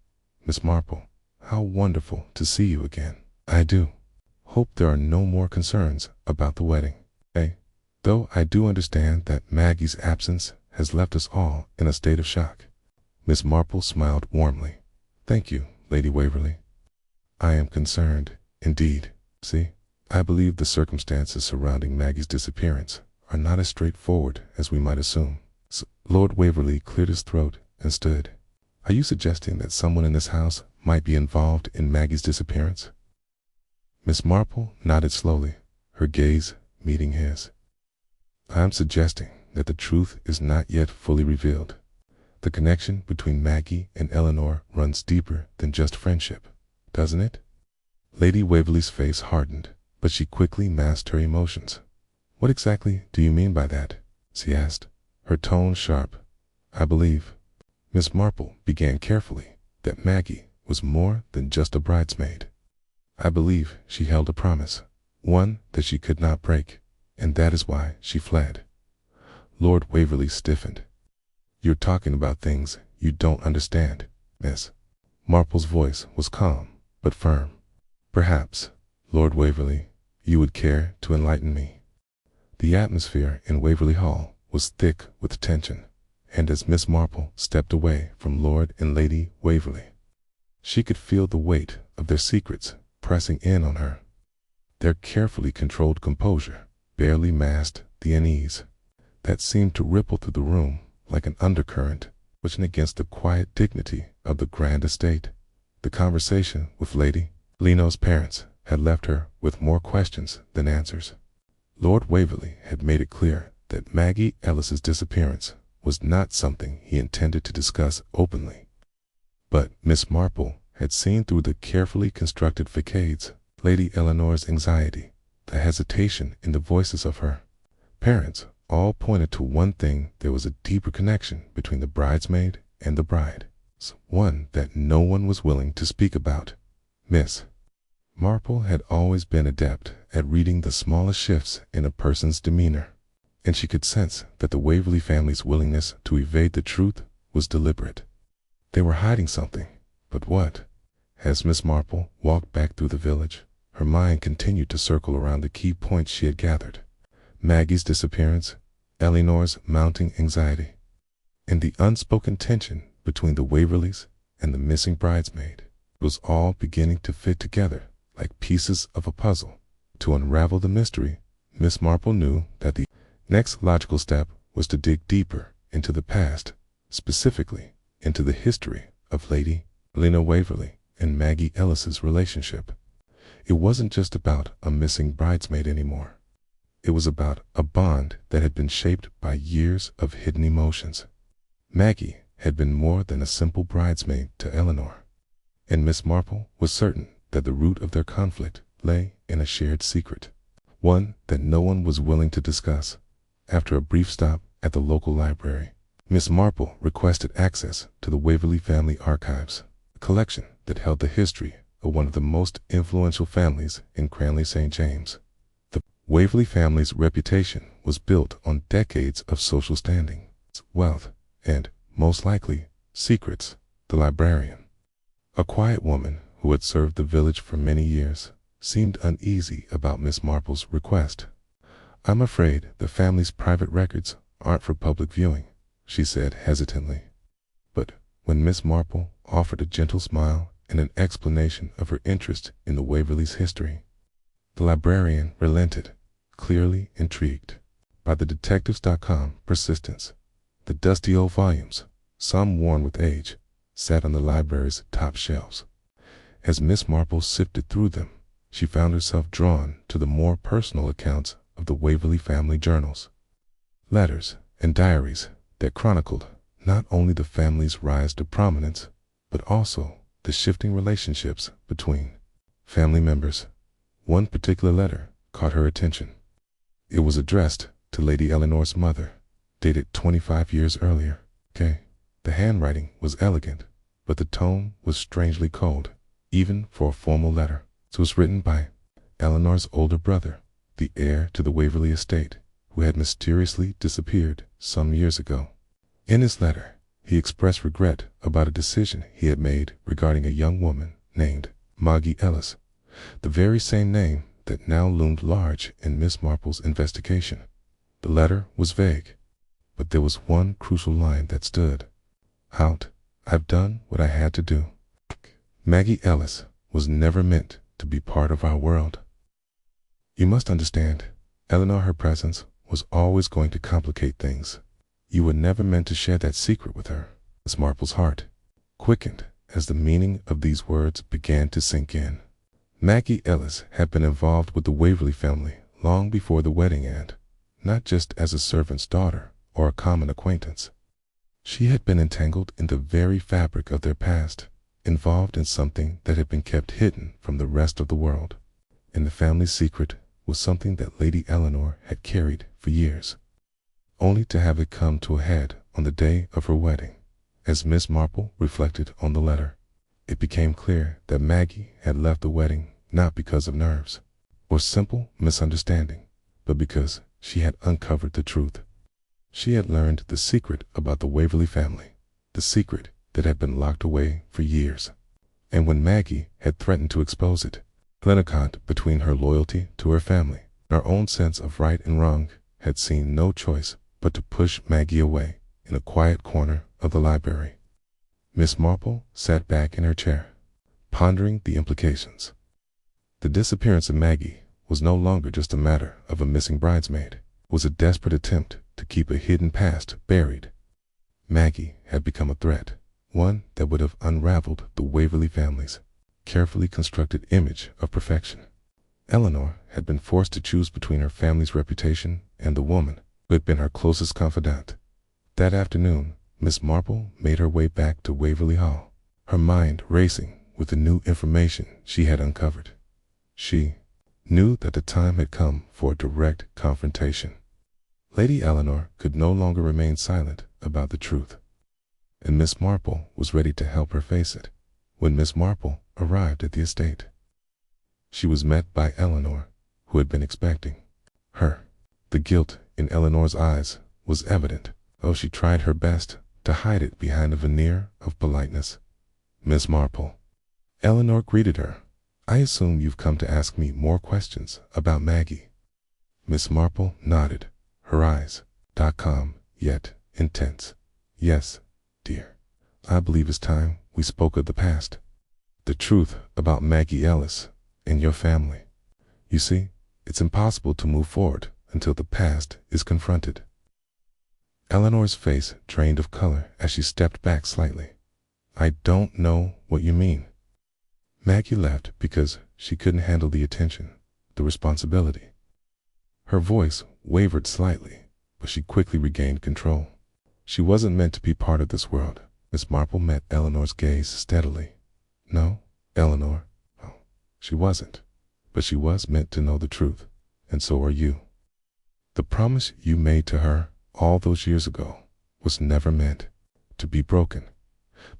"Miss Marple, how wonderful to see you again. I do hope there are no more concerns about the wedding, though I do understand that Maggie's absence has left us all in a state of shock." Miss Marple smiled warmly. "Thank you, Lady Waverley. I am concerned, indeed. See, I believe the circumstances surrounding Maggie's disappearance are not as straightforward as we might assume." Lord Waverley cleared his throat and stood. "Are you suggesting that someone in this house might be involved in Maggie's disappearance?" Miss Marple nodded slowly, her gaze meeting his. "I am suggesting that the truth is not yet fully revealed. The connection between Maggie and Eleanor runs deeper than just friendship, doesn't it?" Lady Waverley's face hardened, but she quickly masked her emotions. "What exactly do you mean by that?" she asked, her tone sharp. "I believe," Miss Marple began carefully, "that Maggie was more than just a bridesmaid. I believe she held a promise, one that she could not break, and that is why she fled." Lord Waverley stiffened. "You're talking about things you don't understand, Miss." Marple's voice was calm but firm. "Perhaps, Lord Waverley, you would care to enlighten me." The atmosphere in Waverley Hall was thick with tension, and as Miss Marple stepped away from Lord and Lady Waverley, she could feel the weight of their secrets pressing in on her. Their carefully controlled composure barely masked the unease that seemed to ripple through the room like an undercurrent pushing against the quiet dignity of the grand estate. The conversation with Lady Leno's parents had left her with more questions than answers. Lord Waverley had made it clear that Maggie Ellis's disappearance was not something he intended to discuss openly. But Miss Marple had seen through the carefully constructed facades Lady Eleanor's anxiety, the hesitation in the voices of her parents all pointed to one thing: there was a deeper connection between the bridesmaid and the bride, one that no one was willing to speak about. Miss Marple had always been adept at reading the smallest shifts in a person's demeanor, and she could sense that the Waverley family's willingness to evade the truth was deliberate. They were hiding something, but what? As Miss Marple walked back through the village, her mind continued to circle around the key points she had gathered: Maggie's disappearance, Eleanor's mounting anxiety, and the unspoken tension between the Waverleys and the missing bridesmaid. It was all beginning to fit together like pieces of a puzzle. To unravel the mystery, Miss Marple knew that the next logical step was to dig deeper into the past, specifically into the history of Lady Lena Waverley and Maggie Ellis's relationship. It wasn't just about a missing bridesmaid anymore. It was about a bond that had been shaped by years of hidden emotions. Maggie had been more than a simple bridesmaid to Eleanor, and Miss Marple was certain that the root of their conflict lay in a shared secret, one that no one was willing to discuss. After a brief stop at the local library, Miss Marple requested access to the Waverley family archives, a collection that held the history of one of the most influential families in Cranley St. James. The Waverley family's reputation was built on decades of social standing, wealth, and, most likely, secrets. The librarian, a quiet woman who had served the village for many years, seemed uneasy about Miss Marple's request. "I'm afraid the family's private records aren't for public viewing," she said hesitantly. But when Miss Marple offered a gentle smile and an explanation of her interest in the Waverleys' history, the librarian relented, clearly intrigued by the detectives.com persistence. The dusty old volumes, some worn with age, sat on the library's top shelves. As Miss Marple sifted through them, she found herself drawn to the more personal accounts of the Waverley family journals, letters, and diaries that chronicled not only the family's rise to prominence, but also the shifting relationships between family members. One particular letter caught her attention. It was addressed to Lady Eleanor's mother, dated 25 years earlier. The handwriting was elegant, but the tone was strangely cold, even for a formal letter. It was written by Eleanor's older brother, the heir to the Waverley estate, who had mysteriously disappeared some years ago. In his letter, he expressed regret about a decision he had made regarding a young woman named Maggie Ellis, the very same name that now loomed large in Miss Marple's investigation. The letter was vague, but there was one crucial line that stood out. I've done what I had to do. Maggie Ellis was never meant to be part of our world. You must understand, Eleanor, her presence was always going to complicate things. You were never meant to share that secret with her. Miss Marple's heart quickened as the meaning of these words began to sink in. Maggie Ellis had been involved with the Waverly family long before the wedding, and not just as a servant's daughter or a common acquaintance. She had been entangled in the very fabric of their past, involved in something that had been kept hidden from the rest of the world. And the family's secret was something that Lady Eleanor had carried for years, only to have it come to a head on the day of her wedding. As Miss Marple reflected on the letter, it became clear that Maggie had left the wedding not because of nerves or simple misunderstanding, but because she had uncovered the truth. She had learned the secret about the Waverly family, the secret that had been locked away for years. And when Maggie had threatened to expose it, Glennicott, between her loyalty to her family and her own sense of right and wrong, had seen no choice but to push Maggie away in a quiet corner of the library. Miss Marple sat back in her chair, pondering the implications. The disappearance of Maggie was no longer just a matter of a missing bridesmaid. It was a desperate attempt to keep a hidden past buried. Maggie had become a threat, one that would have unraveled the Waverly family's carefully constructed image of perfection. Eleanor had been forced to choose between her family's reputation and the woman who had been her closest confidant. That afternoon, Miss Marple made her way back to Waverly Hall, her mind racing with the new information she had uncovered. She knew that the time had come for a direct confrontation. Lady Eleanor could no longer remain silent about the truth, and Miss Marple was ready to help her face it. When Miss Marple arrived at the estate, she was met by Eleanor, who had been expecting her. The guilt in Eleanor's eyes was evident, though she tried her best to hide it behind a veneer of politeness. Miss Marple. Eleanor greeted her. I assume you've come to ask me more questions about Maggie. Miss Marple nodded, her eyes calm yet intense. Yes, dear. I believe it's time we spoke of the past. The truth about Maggie Ellis and your family. You see, it's impossible to move forward until the past is confronted. Eleanor's face drained of color as she stepped back slightly. I don't know what you mean. Maggie left because she couldn't handle the attention, the responsibility. Her voice wavered slightly, but she quickly regained control. She wasn't meant to be part of this world. Miss Marple met Eleanor's gaze steadily. No, Eleanor, no, she wasn't. But she was meant to know the truth, and so are you. The promise you made to her all those years ago was never meant to be broken.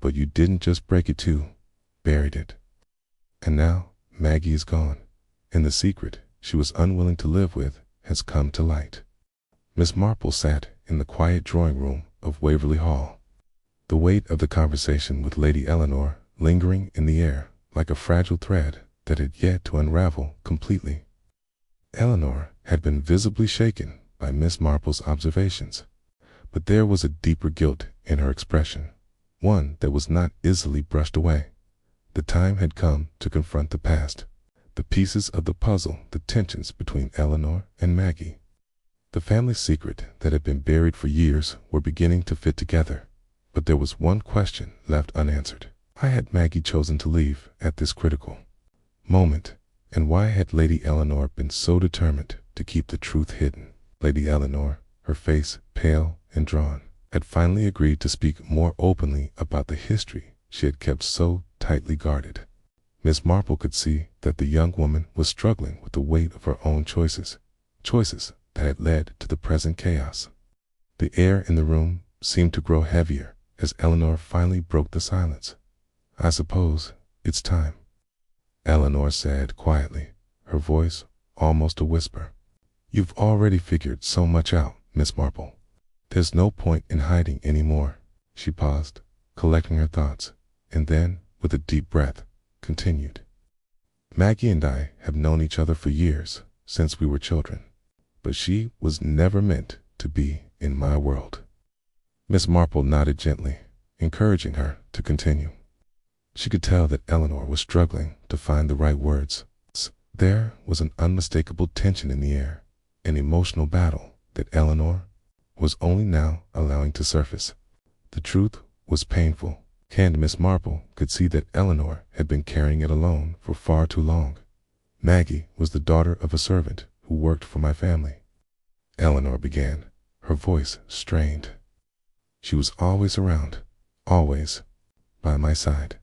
But you didn't just break it too, buried it. And now Maggie is gone, and the secret she was unwilling to live with has come to light. Miss Marple sat in the quiet drawing room of Waverly Hall, the weight of the conversation with Lady Eleanor lingering in the air like a fragile thread that had yet to unravel completely. Eleanor had been visibly shaken by Miss Marple's observations, but there was a deeper guilt in her expression, one that was not easily brushed away. The time had come to confront the past, the pieces of the puzzle, the tensions between Eleanor and Maggie. The family secret that had been buried for years were beginning to fit together, but there was one question left unanswered. Why had Maggie chosen to leave at this critical moment, and why had Lady Eleanor been so determined to keep the truth hidden? Lady Eleanor, her face pale and drawn, had finally agreed to speak more openly about the history she had kept so tightly guarded. Miss Marple could see that the young woman was struggling with the weight of her own choices that had led to the present chaos. The air in the room seemed to grow heavier as Eleanor finally broke the silence. I suppose it's time, Eleanor said quietly, her voice almost a whisper. You've already figured so much out, Miss Marple. There's no point in hiding anymore. She paused, collecting her thoughts, and then, with a deep breath, continued. Maggie and I have known each other for years, since we were children, but she was never meant to be in my world. Miss Marple nodded gently, encouraging her to continue. She could tell that Eleanor was struggling to find the right words. There was an unmistakable tension in the air, an emotional battle that Eleanor was only now allowing to surface. The truth was painful, and Miss Marple could see that Eleanor had been carrying it alone for far too long. Maggie was the daughter of a servant who worked for my family. Eleanor began, her voice strained. She was always around, always by my side.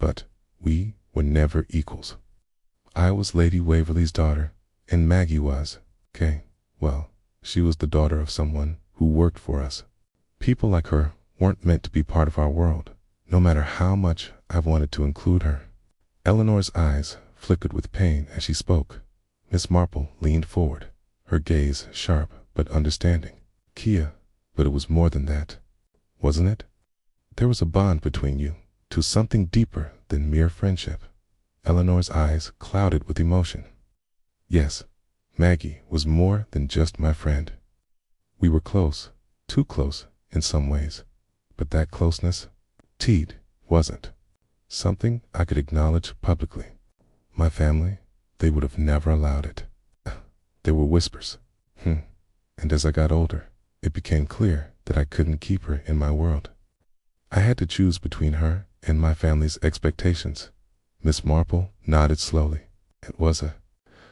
But we were never equals. I was Lady Waverley's daughter, and Maggie was, well, she was the daughter of someone who worked for us. People like her weren't meant to be part of our world, no matter how much I've wanted to include her. Eleanor's eyes flickered with pain as she spoke. Miss Marple leaned forward, her gaze sharp but understanding. Kia, but it was more than that, wasn't it? There was a bond between you, to something deeper than mere friendship. Eleanor's eyes clouded with emotion. Yes, Maggie was more than just my friend. We were close, too close in some ways, but that closeness, wasn't something I could acknowledge publicly. My family, they would have never allowed it. There were whispers. And as I got older, it became clear that I couldn't keep her in my world. I had to choose between her and my family's expectations. Miss Marple nodded slowly. It was a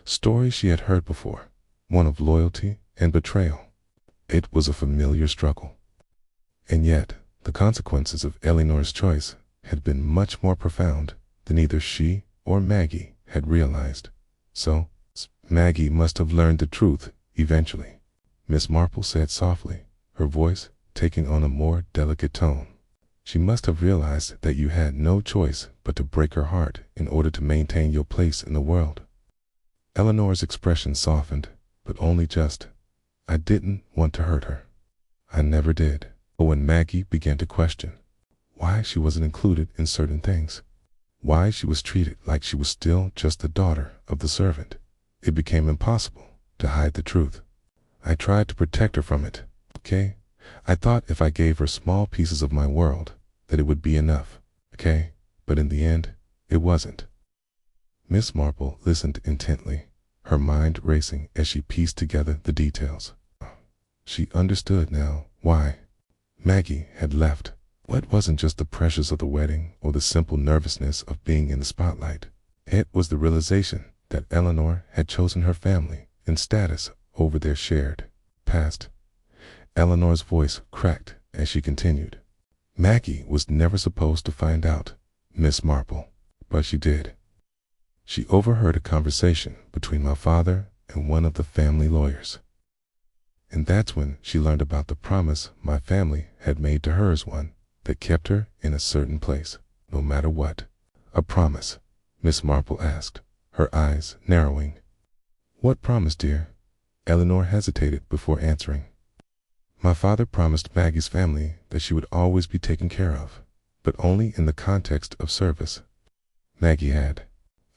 story she had heard before, one of loyalty and betrayal. It was a familiar struggle. And yet, the consequences of Eleanor's choice had been much more profound than either she or Maggie had realized. So, Maggie must have learned the truth eventually, Miss Marple said softly, her voice taking on a more delicate tone. She must have realized that you had no choice but to break her heart in order to maintain your place in the world. Eleanor's expression softened, but only just. I didn't want to hurt her. I never did. But when Maggie began to question why she wasn't included in certain things, why she was treated like she was still just the daughter of the servant, it became impossible to hide the truth. I tried to protect her from it, I thought if I gave her small pieces of my world, that it would be enough, But in the end, it wasn't. Miss Marple listened intently, her mind racing as she pieced together the details. She understood now why Maggie had left. It wasn't just the pressures of the wedding or the simple nervousness of being in the spotlight. It was the realization that Eleanor had chosen her family and status over their shared past. Eleanor's voice cracked as she continued. Maggie was never supposed to find out, Miss Marple, but she did. She overheard a conversation between my father and one of the family lawyers. And that's when she learned about the promise my family had made to her as one that kept her in a certain place, no matter what. A promise? Miss Marple asked, her eyes narrowing. What promise, dear? Eleanor hesitated before answering. My father promised Maggie's family that she would always be taken care of, but only in the context of service. Maggie had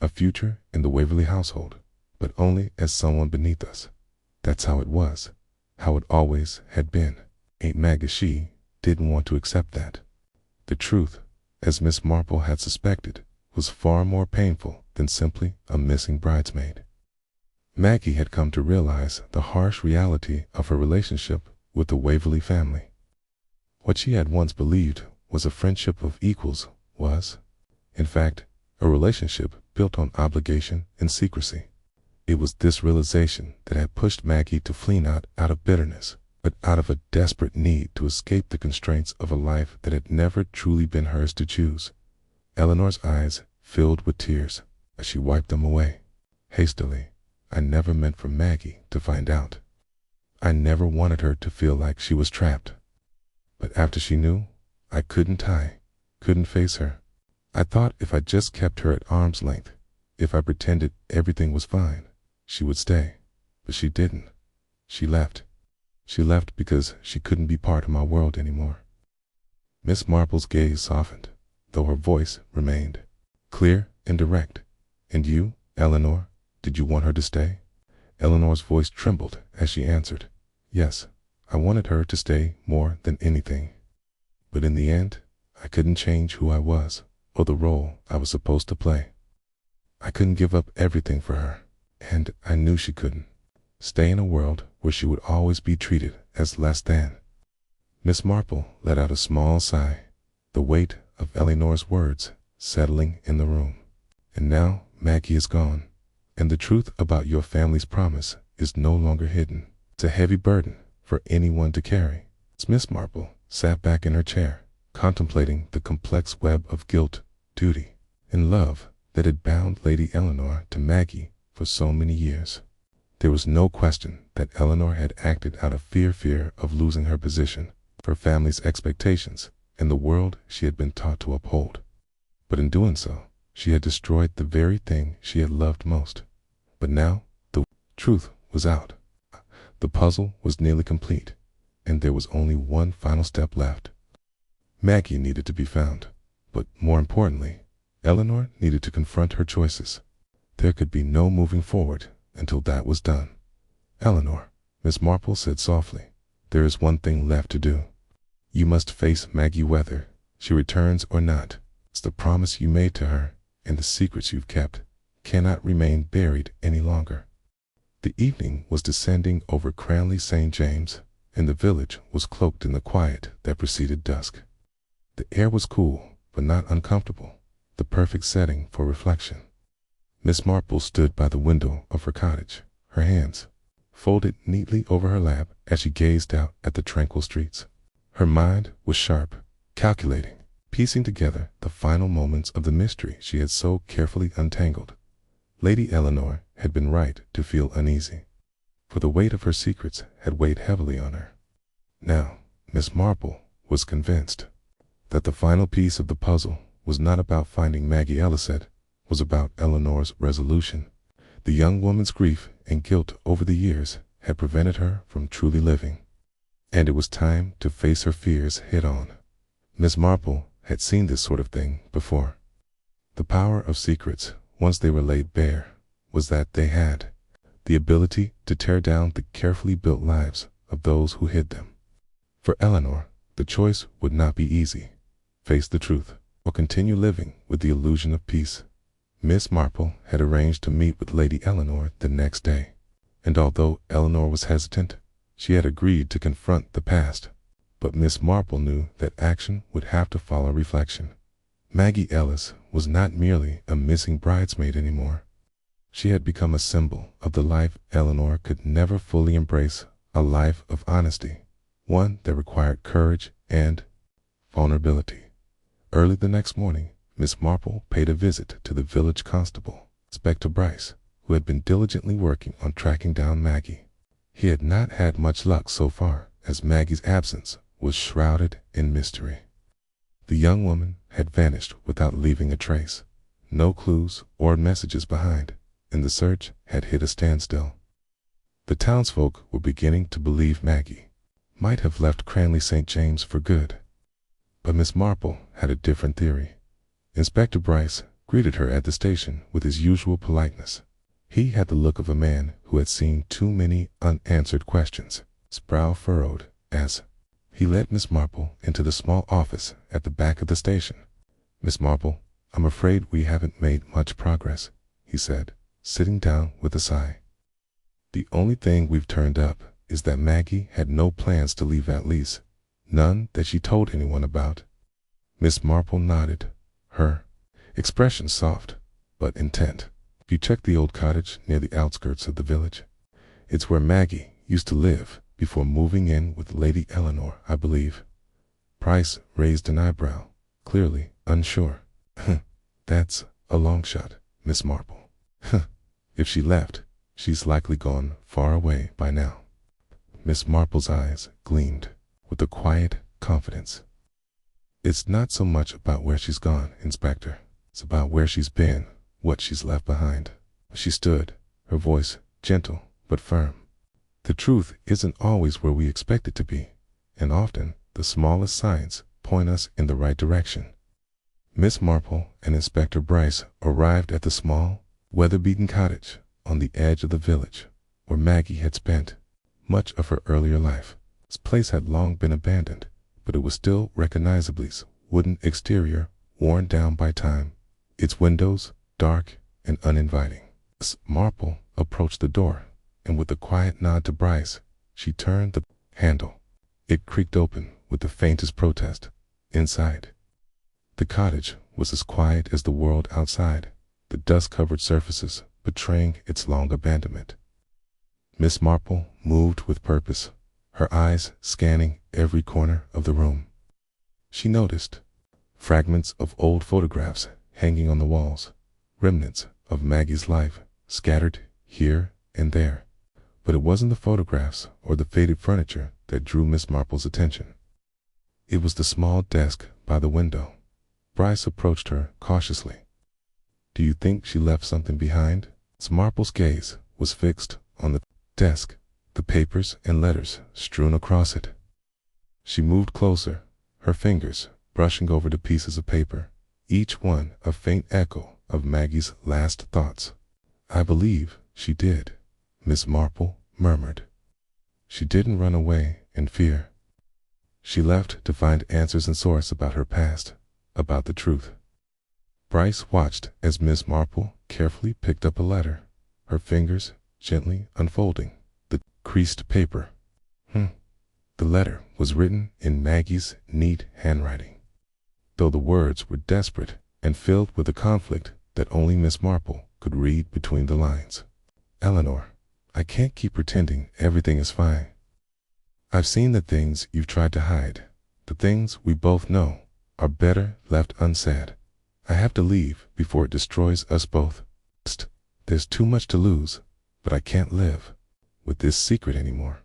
a future in the Waverley household, but only as someone beneath us. That's how it was. How it always had been. Aunt Maggie, she didn't want to accept that. The truth, as Miss Marple had suspected, was far more painful than simply a missing bridesmaid. Maggie had come to realize the harsh reality of her relationship with the Waverley family. What she had once believed was a friendship of equals was, in fact, a relationship built on obligation and secrecy. It was this realization that had pushed Maggie to flee not out of bitterness, but out of a desperate need to escape the constraints of a life that had never truly been hers to choose. Eleanor's eyes filled with tears as she wiped them away. Hastily, I never meant for Maggie to find out. I never wanted her to feel like she was trapped. But after she knew, I couldn't face her. I thought if I just kept her at arm's length, if I pretended everything was fine, she would stay. But she didn't. She left. She left because she couldn't be part of my world anymore. Miss Marple's gaze softened, though her voice remained clear and direct. And you, Eleanor, did you want her to stay? Eleanor's voice trembled as she answered, yes, I wanted her to stay more than anything. But in the end, I couldn't change who I was or the role I was supposed to play. I couldn't give up everything for her, and I knew she couldn't stay in a world where she would always be treated as less than. Miss Marple let out a small sigh, the weight of Eleanor's words settling in the room. And now Maggie is gone, and the truth about your family's promise is no longer hidden. It's a heavy burden for anyone to carry. Miss Marple sat back in her chair, contemplating the complex web of guilt, duty, and love that had bound Lady Eleanor to Maggie for so many years. There was no question that Eleanor had acted out of fear of losing her position, her family's expectations, and the world she had been taught to uphold. But in doing so, she had destroyed the very thing she had loved most. But now, the truth was out. The puzzle was nearly complete, and there was only one final step left. Maggie needed to be found, but more importantly, Eleanor needed to confront her choices. There could be no moving forward until that was done. Eleanor, Miss Marple said softly, there is one thing left to do. You must face Maggie whether she returns or not. It's the promise you made to her, and the secrets you've kept cannot remain buried any longer. The evening was descending over Cranley St. James, and the village was cloaked in the quiet that preceded dusk. The air was cool, but not uncomfortable, the perfect setting for reflection. Miss Marple stood by the window of her cottage, her hands folded neatly over her lap as she gazed out at the tranquil streets. Her mind was sharp, calculating, piecing together the final moments of the mystery she had so carefully untangled. Lady Eleanor had been right to feel uneasy, for the weight of her secrets had weighed heavily on her. Now, Miss Marple was convinced that the final piece of the puzzle was not about finding Maggie Elisett, was about Eleanor's resolution. The young woman's grief and guilt over the years had prevented her from truly living, and it was time to face her fears head-on. Miss Marple had seen this sort of thing before. The power of secrets, once they were laid bare, was that they had the ability to tear down the carefully built lives of those who hid them. For Eleanor, the choice would not be easy: face the truth, or continue living with the illusion of peace. Miss Marple had arranged to meet with Lady Eleanor the next day, and although Eleanor was hesitant, she had agreed to confront the past. But Miss Marple knew that action would have to follow reflection. Maggie Ellis was not merely a missing bridesmaid anymore. She had become a symbol of the life Eleanor could never fully embrace, a life of honesty, one that required courage and vulnerability. Early the next morning, Miss Marple paid a visit to the village constable, Inspector Bryce, who had been diligently working on tracking down Maggie. He had not had much luck so far, as Maggie's absence was shrouded in mystery. The young woman had vanished without leaving a trace, no clues or messages behind, and the search had hit a standstill. The townsfolk were beginning to believe Maggie might have left Cranley St. James for good. But Miss Marple had a different theory. Inspector Bryce greeted her at the station with his usual politeness. He had the look of a man who had seen too many unanswered questions, his brow furrowed as he led Miss Marple into the small office at the back of the station. Miss Marple, I'm afraid we haven't made much progress, he said, sitting down with a sigh. The only thing we've turned up is that Maggie had no plans to leave Atleast, none that she told anyone about. Miss Marple nodded, her expression soft but intent. You checked the old cottage near the outskirts of the village. It's where Maggie used to live before moving in with Lady Eleanor, I believe. Bryce raised an eyebrow, clearly unsure. That's a long shot, Miss Marple. If she left, she's likely gone far away by now. Miss Marple's eyes gleamed with a quiet confidence. It's not so much about where she's gone, Inspector. It's about where she's been, what she's left behind. She stood, her voice gentle but firm. The truth isn't always where we expect it to be, and often the smallest signs point us in the right direction. Miss Marple and Inspector Bryce arrived at the small, weather-beaten cottage on the edge of the village where Maggie had spent much of her earlier life. This place had long been abandoned, but it was still recognizably wooden exterior, worn down by time, its windows dark and uninviting. Miss Marple approached the door, and with a quiet nod to Bryce, she turned the handle. It creaked open with the faintest protest. Inside, the cottage was as quiet as the world outside, the dust-covered surfaces betraying its long abandonment. Miss Marple moved with purpose, her eyes scanning every corner of the room. She noticed fragments of old photographs hanging on the walls, remnants of Maggie's life scattered here and there. But it wasn't the photographs or the faded furniture that drew Miss Marple's attention. It was the small desk by the window. Bryce approached her cautiously. "Do you think she left something behind?" Miss Marple's gaze was fixed on the desk, the papers and letters strewn across it. She moved closer, her fingers brushing over the pieces of paper, each one a faint echo of Maggie's last thoughts. "I believe she did," Miss Marple murmured. "She didn't run away in fear. She left to find answers and source about her past, about the truth." Bryce watched as Miss Marple carefully picked up a letter, her fingers gently unfolding the creased paper. The letter was written in Maggie's neat handwriting, though the words were desperate and filled with a conflict that only Miss Marple could read between the lines. "Eleanor, I can't keep pretending everything is fine. I've seen the things you've tried to hide. The things we both know are better left unsaid. I have to leave before it destroys us both. There's too much to lose, but I can't live with this secret anymore.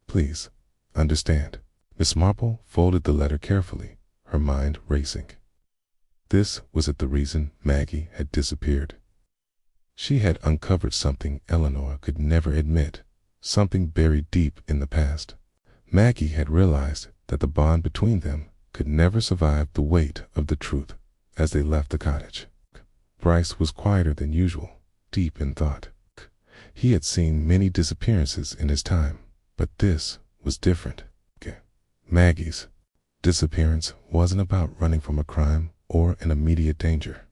Please, understand." Miss Marple folded the letter carefully, her mind racing. This was the reason Maggie had disappeared. She had uncovered something Eleanor could never admit, something buried deep in the past. Maggie had realized that the bond between them could never survive the weight of the truth. As they left the cottage, Bryce was quieter than usual, deep in thought. He had seen many disappearances in his time, but this was different. Maggie's disappearance wasn't about running from a crime or an immediate danger.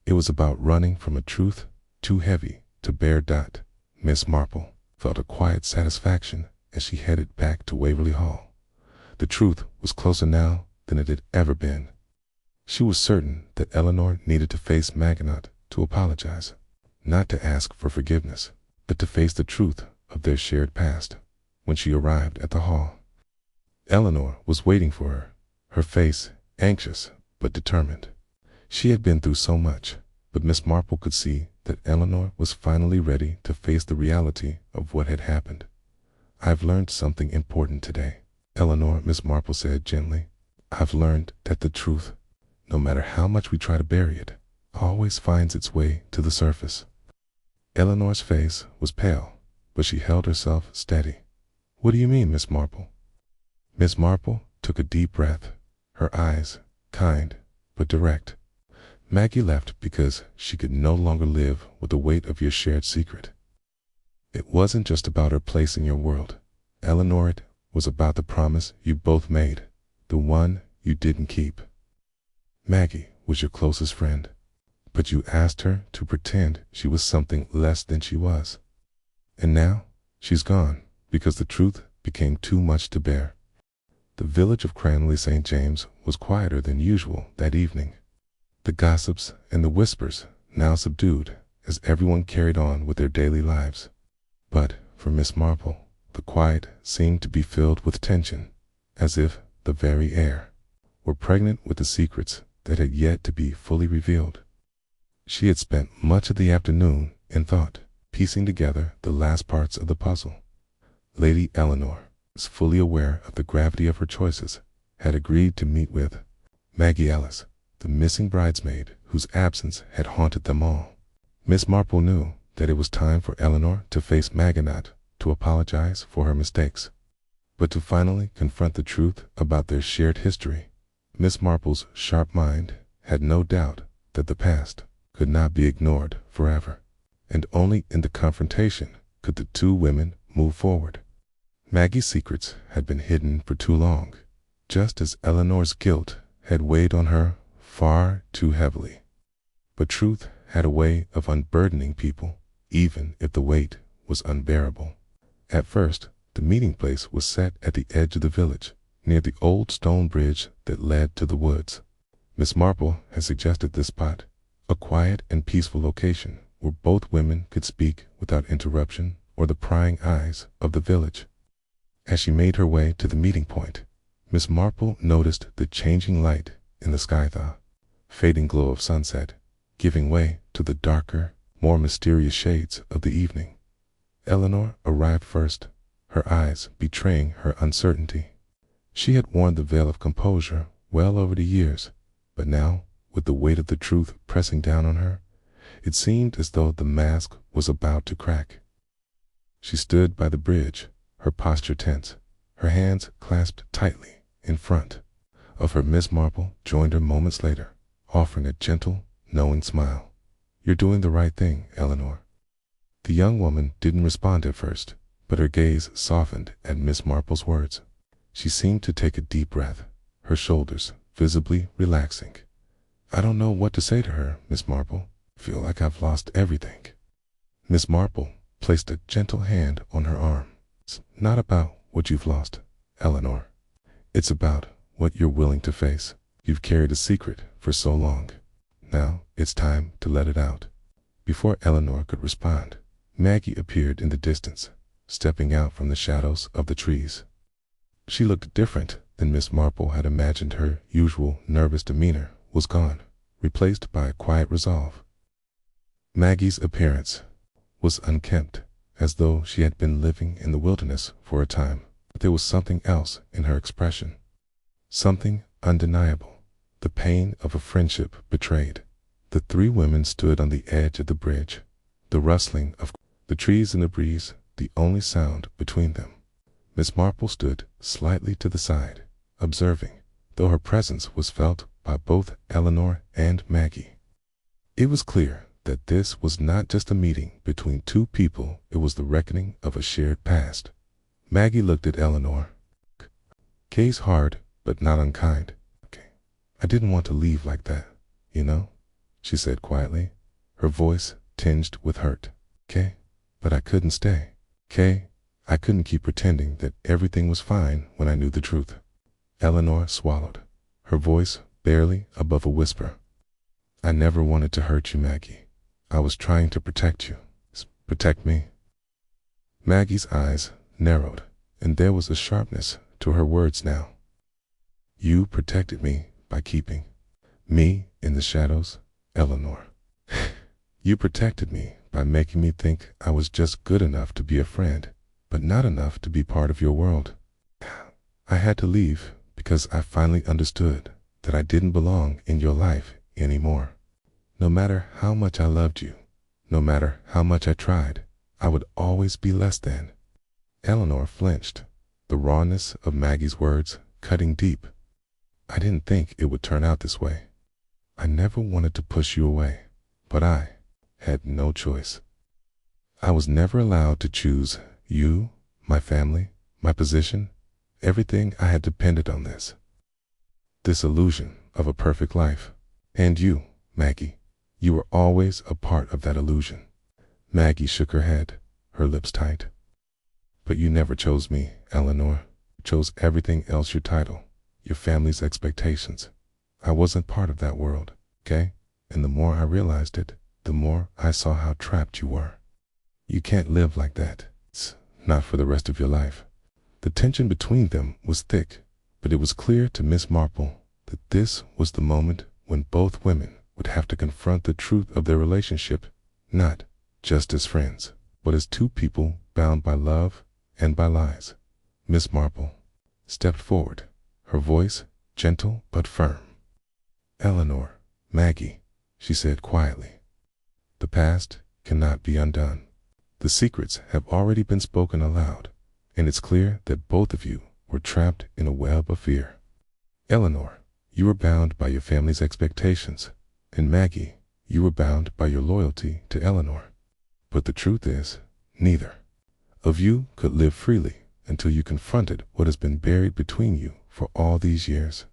It was about running from a truth too heavy to bear. Miss Marple felt a quiet satisfaction as she headed back to Waverly Hall. The truth was closer now than it had ever been. She was certain that Eleanor needed to face Maginot to apologize, not to ask for forgiveness, but to face the truth of their shared past. When she arrived at the hall, Eleanor was waiting for her, her face anxious but determined. She had been through so much, but Miss Marple could see that Eleanor was finally ready to face the reality of what had happened. "I've learned something important today, Eleanor," Miss Marple said gently. "I've learned that the truth, no matter how much we try to bury it, always finds its way to the surface." Eleanor's face was pale, but she held herself steady. "What do you mean, Miss Marple?" Miss Marple took a deep breath, her eyes kind but direct. "Maggie left because she could no longer live with the weight of your shared secret. It wasn't just about her place in your world, Eleanor. It was about the promise you both made, the one you didn't keep. Maggie was your closest friend, but you asked her to pretend she was something less than she was. And now she's gone because the truth became too much to bear." The village of Cranley St. James was quieter than usual that evening. The gossips and the whispers now subdued as everyone carried on with their daily lives. But for Miss Marple, the quiet seemed to be filled with tension, as if the very air were pregnant with the secrets that had yet to be fully revealed. She had spent much of the afternoon in thought, piecing together the last parts of the puzzle. Lady Eleanor was fully aware of the gravity of her choices, had agreed to meet with Maggie Ellis, the missing bridesmaid whose absence had haunted them all. Miss Marple knew that it was time for Eleanor to face Maginot to apologize for her mistakes, but to finally confront the truth about their shared history. Miss Marple's sharp mind had no doubt that the past could not be ignored forever, and only in the confrontation could the two women move forward. Maggie's secrets had been hidden for too long, just as Eleanor's guilt had weighed on her far too heavily. But truth had a way of unburdening people, even if the weight was unbearable. At first, the meeting place was set at the edge of the village, near the old stone bridge that led to the woods. Miss Marple had suggested this spot, a quiet and peaceful location where both women could speak without interruption or the prying eyes of the village. As she made her way to the meeting point, Miss Marple noticed the changing light in the sky, the fading glow of sunset, giving way to the darker, more mysterious shades of the evening. Eleanor arrived first, her eyes betraying her uncertainty. She had worn the veil of composure well over the years, but now, with the weight of the truth pressing down on her, it seemed as though the mask was about to crack. She stood by the bridge, her posture tense, her hands clasped tightly in front of her. Miss Marple joined her moments later, offering a gentle, knowing smile. "You're doing the right thing, Eleanor." The young woman didn't respond at first, but her gaze softened at Miss Marple's words. She seemed to take a deep breath, her shoulders visibly relaxing. "I don't know what to say to her, Miss Marple. I feel like I've lost everything." Miss Marple placed a gentle hand on her arm. "It's not about what you've lost, Eleanor. It's about what you're willing to face. You've carried a secret for so long. Now it's time to let it out." Before Eleanor could respond, Maggie appeared in the distance, stepping out from the shadows of the trees. She looked different than Miss Marple had imagined. Her usual nervous demeanor was gone, replaced by a quiet resolve. Maggie's appearance was unkempt, as though she had been living in the wilderness for a time. But there was something else in her expression, something undeniable, the pain of a friendship betrayed. The three women stood on the edge of the bridge, the rustling of the trees in the breeze the only sound between them. Miss Marple stood slightly to the side, observing, though her presence was felt by both Eleanor and Maggie. It was clear that this was not just a meeting between two people, it was the reckoning of a shared past. Maggie looked at Eleanor. "Kay's hard, but not unkind. I didn't want to leave like that, you know," she said quietly, her voice tinged with hurt. "Kay, but I couldn't stay. Kay, I couldn't keep pretending that everything was fine when I knew the truth." Eleanor swallowed, her voice barely above a whisper. "I never wanted to hurt you, Maggie. I was trying to protect you." "Protect me?" Maggie's eyes narrowed, and there was a sharpness to her words now. "You protected me by keeping me in the shadows, Eleanor. You protected me by making me think I was just good enough to be a friend, but not enough to be part of your world. I had to leave because I finally understood that I didn't belong in your life anymore. No matter how much I loved you, no matter how much I tried, I would always be less than." Eleanor flinched, the rawness of Maggie's words cutting deep. "I didn't think it would turn out this way. I never wanted to push you away, but I had no choice. I was never allowed to choose you, my family, my position. Everything I had depended on this illusion of a perfect life. And you, Maggie, you were always a part of that illusion." Maggie shook her head, her lips tight. "But you never chose me, Eleanor. You chose everything else, your title, your family's expectations. I wasn't part of that world, okay? And the more I realized it, the more I saw how trapped you were. You can't live like that. It's not for the rest of your life." The tension between them was thick, but it was clear to Miss Marple that this was the moment when both women would have to confront the truth of their relationship, not just as friends, but as two people bound by love and by lies. Miss Marple stepped forward, her voice gentle but firm. "Eleanor, Maggie," she said quietly, "the past cannot be undone. The secrets have already been spoken aloud, and it's clear that both of you were trapped in a web of fear. Eleanor, you were bound by your family's expectations, and Maggie, you were bound by your loyalty to Eleanor. But the truth is, neither of you could live freely until you confronted what has been buried between you for all these years.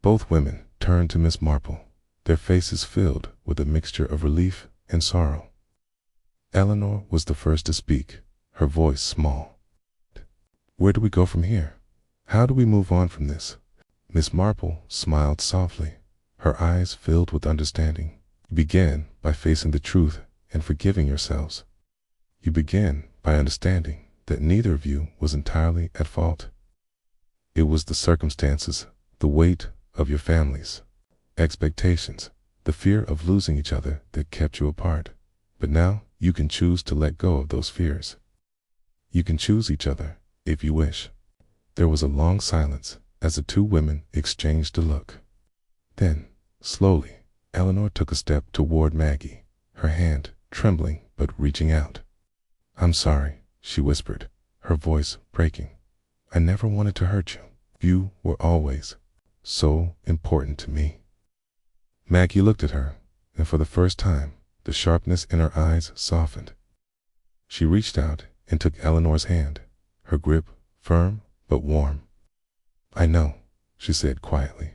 Both women turned to Miss Marple, their faces filled with a mixture of relief and sorrow. Eleanor was the first to speak, her voice small. Where do we go from here? How do we move on from this? Miss Marple smiled softly, her eyes filled with understanding. You began by facing the truth and forgiving yourselves. You began by understanding that neither of you was entirely at fault. It was the circumstances, the weight of your families, expectations, the fear of losing each other that kept you apart. But now you can choose to let go of those fears. You can choose each other if you wish. There was a long silence as the two women exchanged a look. Then, slowly, Eleanor took a step toward Maggie, her hand trembling but reaching out. I'm sorry, she whispered, her voice breaking. I never wanted to hurt you. You were always so important to me. Maggie looked at her, and for the first time, the sharpness in her eyes softened. She reached out and took Eleanor's hand, her grip firm but warm. I know, she said quietly,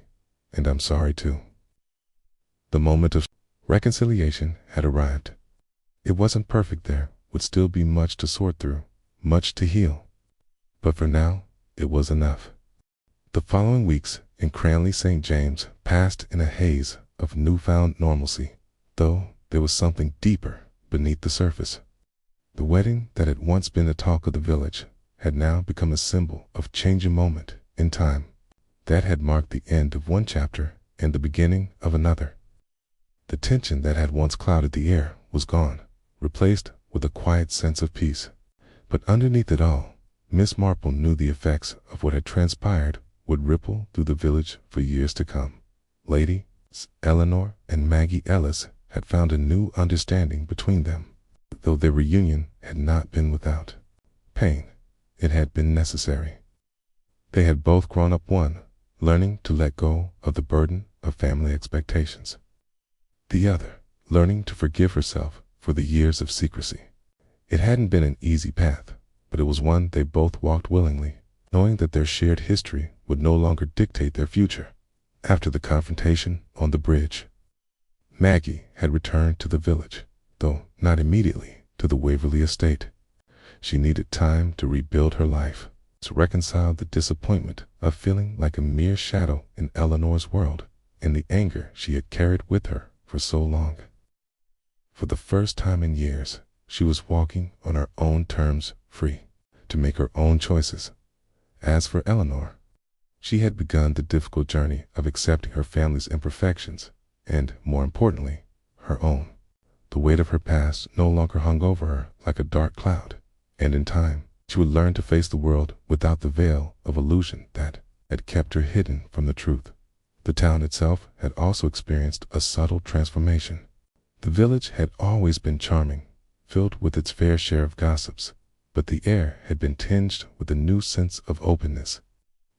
and I'm sorry too. The moment of reconciliation had arrived. It wasn't perfect, there would still be much to sort through, much to heal. But for now, it was enough. The following weeks in Cranley St. James passed in a haze of newfound normalcy, though there was something deeper beneath the surface. The wedding that had once been the talk of the village had now become a symbol of changing moment in time. That had marked the end of one chapter and the beginning of another. The tension that had once clouded the air was gone, replaced with a quiet sense of peace. But underneath it all, Miss Marple knew the effects of what had transpired would ripple through the village for years to come. Lady Eleanor and Maggie Ellis had found a new understanding between them. Though their reunion had not been without pain, it had been necessary. They had both grown up, one learning to let go of the burden of family expectations, the other learning to forgive herself for the years of secrecy. It hadn't been an easy path, but it was one they both walked willingly, knowing that their shared history would no longer dictate their future. After the confrontation on the bridge, Maggie had returned to the village, though not immediately to the Waverly estate. She needed time to rebuild her life, to reconcile the disappointment of feeling like a mere shadow in Eleanor's world and the anger she had carried with her for so long. For the first time in years, she was walking on her own terms, free to make her own choices. As for Eleanor, she had begun the difficult journey of accepting her family's imperfections and, more importantly, her own. The weight of her past no longer hung over her like a dark cloud, and in time, she would learn to face the world without the veil of illusion that had kept her hidden from the truth. The town itself had also experienced a subtle transformation. The village had always been charming, filled with its fair share of gossips, but the air had been tinged with a new sense of openness.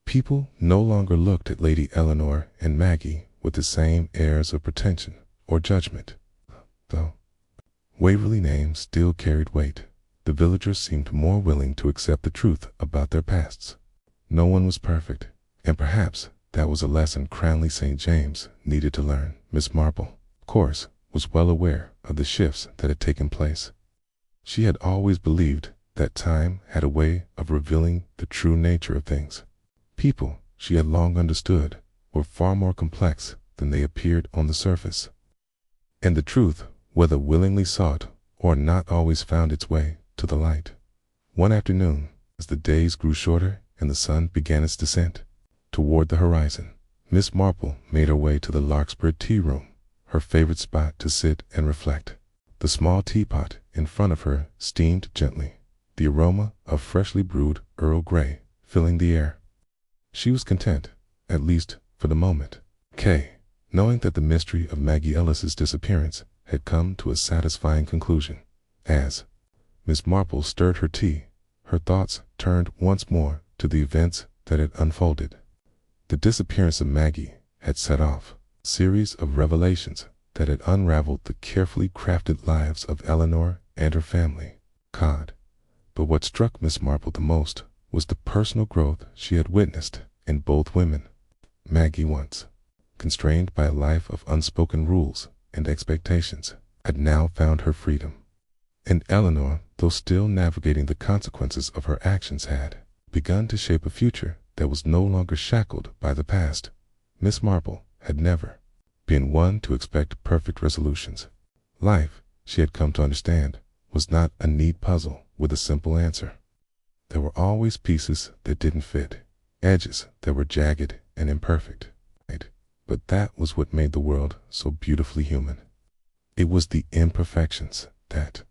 People no longer looked at Lady Eleanor and Maggie with the same airs of pretension or judgment. Though Waverly names still carried weight, the villagers seemed more willing to accept the truth about their pasts. No one was perfect, and perhaps that was a lesson Cranley St. James needed to learn. Miss Marple, of course, was well aware of the shifts that had taken place. She had always believed that time had a way of revealing the true nature of things. People, she had long understood, were far more complex than they appeared on the surface. And the truth, whether willingly sought or not, always found its way to the light. One afternoon, as the days grew shorter and the sun began its descent toward the horizon, Miss Marple made her way to the Larkspur tea room, her favorite spot to sit and reflect. The small teapot in front of her steamed gently, the aroma of freshly brewed Earl Grey filling the air. She was content, at least for the moment. Knowing that the mystery of Maggie Ellis's disappearance had come to a satisfying conclusion. As Miss Marple stirred her tea. Her thoughts turned once more to the events that had unfolded. The disappearance of Maggie had set off a series of revelations that had unraveled the carefully crafted lives of Eleanor and her family. But what struck Miss Marple the most was the personal growth she had witnessed in both women. Maggie, once constrained by a life of unspoken rules and expectations, had now found her freedom. And Eleanor, though still navigating the consequences of her actions, had begun to shape a future that was no longer shackled by the past. Miss Marple had never been one to expect perfect resolutions. Life, she had come to understand, was not a neat puzzle with a simple answer. There were always pieces that didn't fit, edges that were jagged and imperfect. But that was what made the world so beautifully human. It was the imperfections that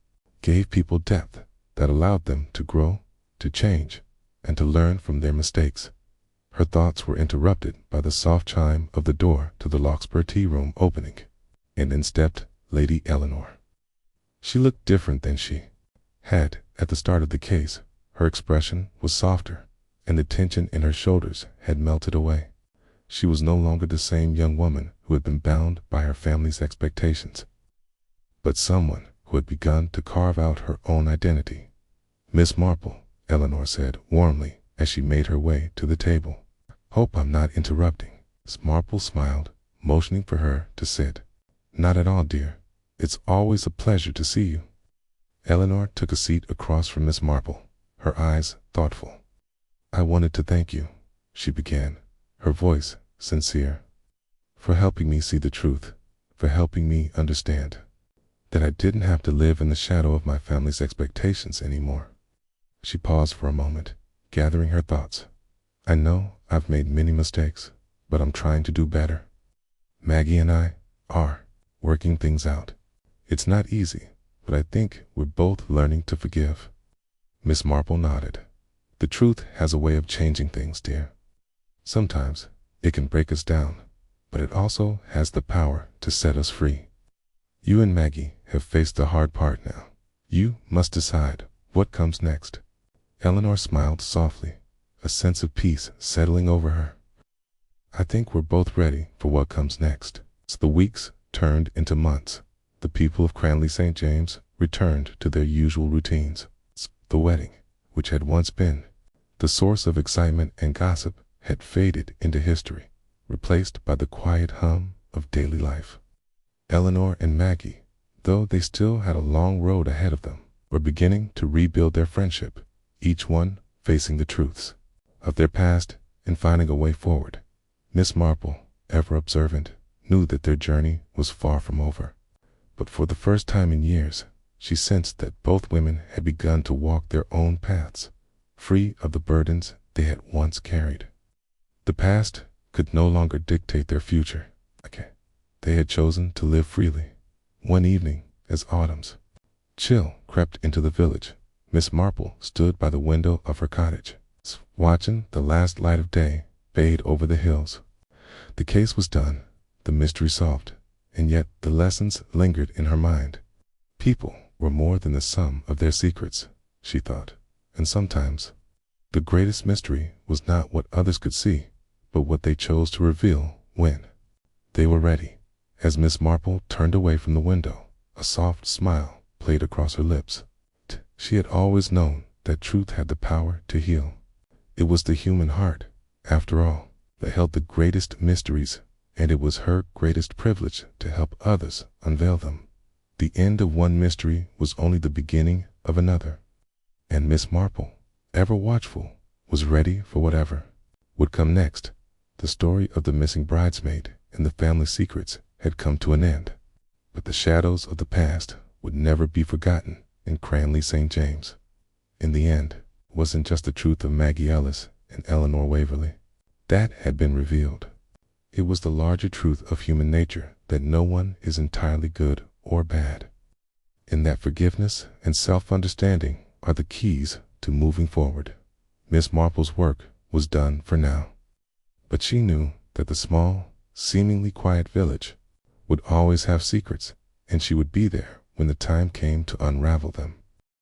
gave people depth, that allowed them to grow, to change, and to learn from their mistakes. Her thoughts were interrupted by the soft chime of the door to the Larkspur tea room opening, and in stepped Lady Eleanor. She looked different than she had at the start of the case. Her expression was softer, and the tension in her shoulders had melted away. She was no longer the same young woman who had been bound by her family's expectations, but someone who had begun to carve out her own identity. "Miss Marple," Eleanor said warmly as she made her way to the table. "Hope I'm not interrupting." Miss Marple smiled, motioning for her to sit. "Not at all, dear. It's always a pleasure to see you." Eleanor took a seat across from Miss Marple, her eyes thoughtful. "I wanted to thank you," she began, her voice sincere, "for helping me see the truth, for helping me understand that I didn't have to live in the shadow of my family's expectations anymore." She paused for a moment, gathering her thoughts. "I know I've made many mistakes, but I'm trying to do better. Maggie and I are working things out. It's not easy, but I think we're both learning to forgive." Miss Marple nodded. "The truth has a way of changing things, dear. Sometimes it can break us down, but it also has the power to set us free. You and Maggie have faced the hard part now. You must decide what comes next." Eleanor smiled softly, a sense of peace settling over her. "I think we're both ready for what comes next." So the weeks turned into months. The people of Cranley St. James returned to their usual routines. The wedding, which had once been the source of excitement and gossip, had faded into history, replaced by the quiet hum of daily life. Eleanor and Maggie, though they still had a long road ahead of them, were beginning to rebuild their friendship, each one facing the truths of their past and finding a way forward. Miss Marple, ever observant, knew that their journey was far from over, but for the first time in years, she sensed that both women had begun to walk their own paths, free of the burdens they had once carried. The past could no longer dictate their future. They had chosen to live freely. One evening, as autumn's chill crept into the village, Miss Marple stood by the window of her cottage, watching the last light of day fade over the hills. The case was done, the mystery solved, and yet the lessons lingered in her mind. People were more than the sum of their secrets, she thought, and sometimes the greatest mystery was not what others could see, but what they chose to reveal when they were ready. As Miss Marple turned away from the window, a soft smile played across her lips. She had always known that truth had the power to heal. It was the human heart, after all, that held the greatest mysteries, and it was her greatest privilege to help others unveil them. The end of one mystery was only the beginning of another, and Miss Marple, ever watchful, was ready for whatever would come next. The story of the missing bridesmaid and the family secrets had come to an end, but the shadows of the past would never be forgotten in Cranley St. James. In the end, it wasn't just the truth of Maggie Ellis and Eleanor Waverley that had been revealed. It was the larger truth of human nature, that no one is entirely good or bad, and that forgiveness and self-understanding are the keys to moving forward. Miss Marple's work was done for now, but she knew that the small, seemingly quiet village would always have secrets, and she would be there when the time came to unravel them.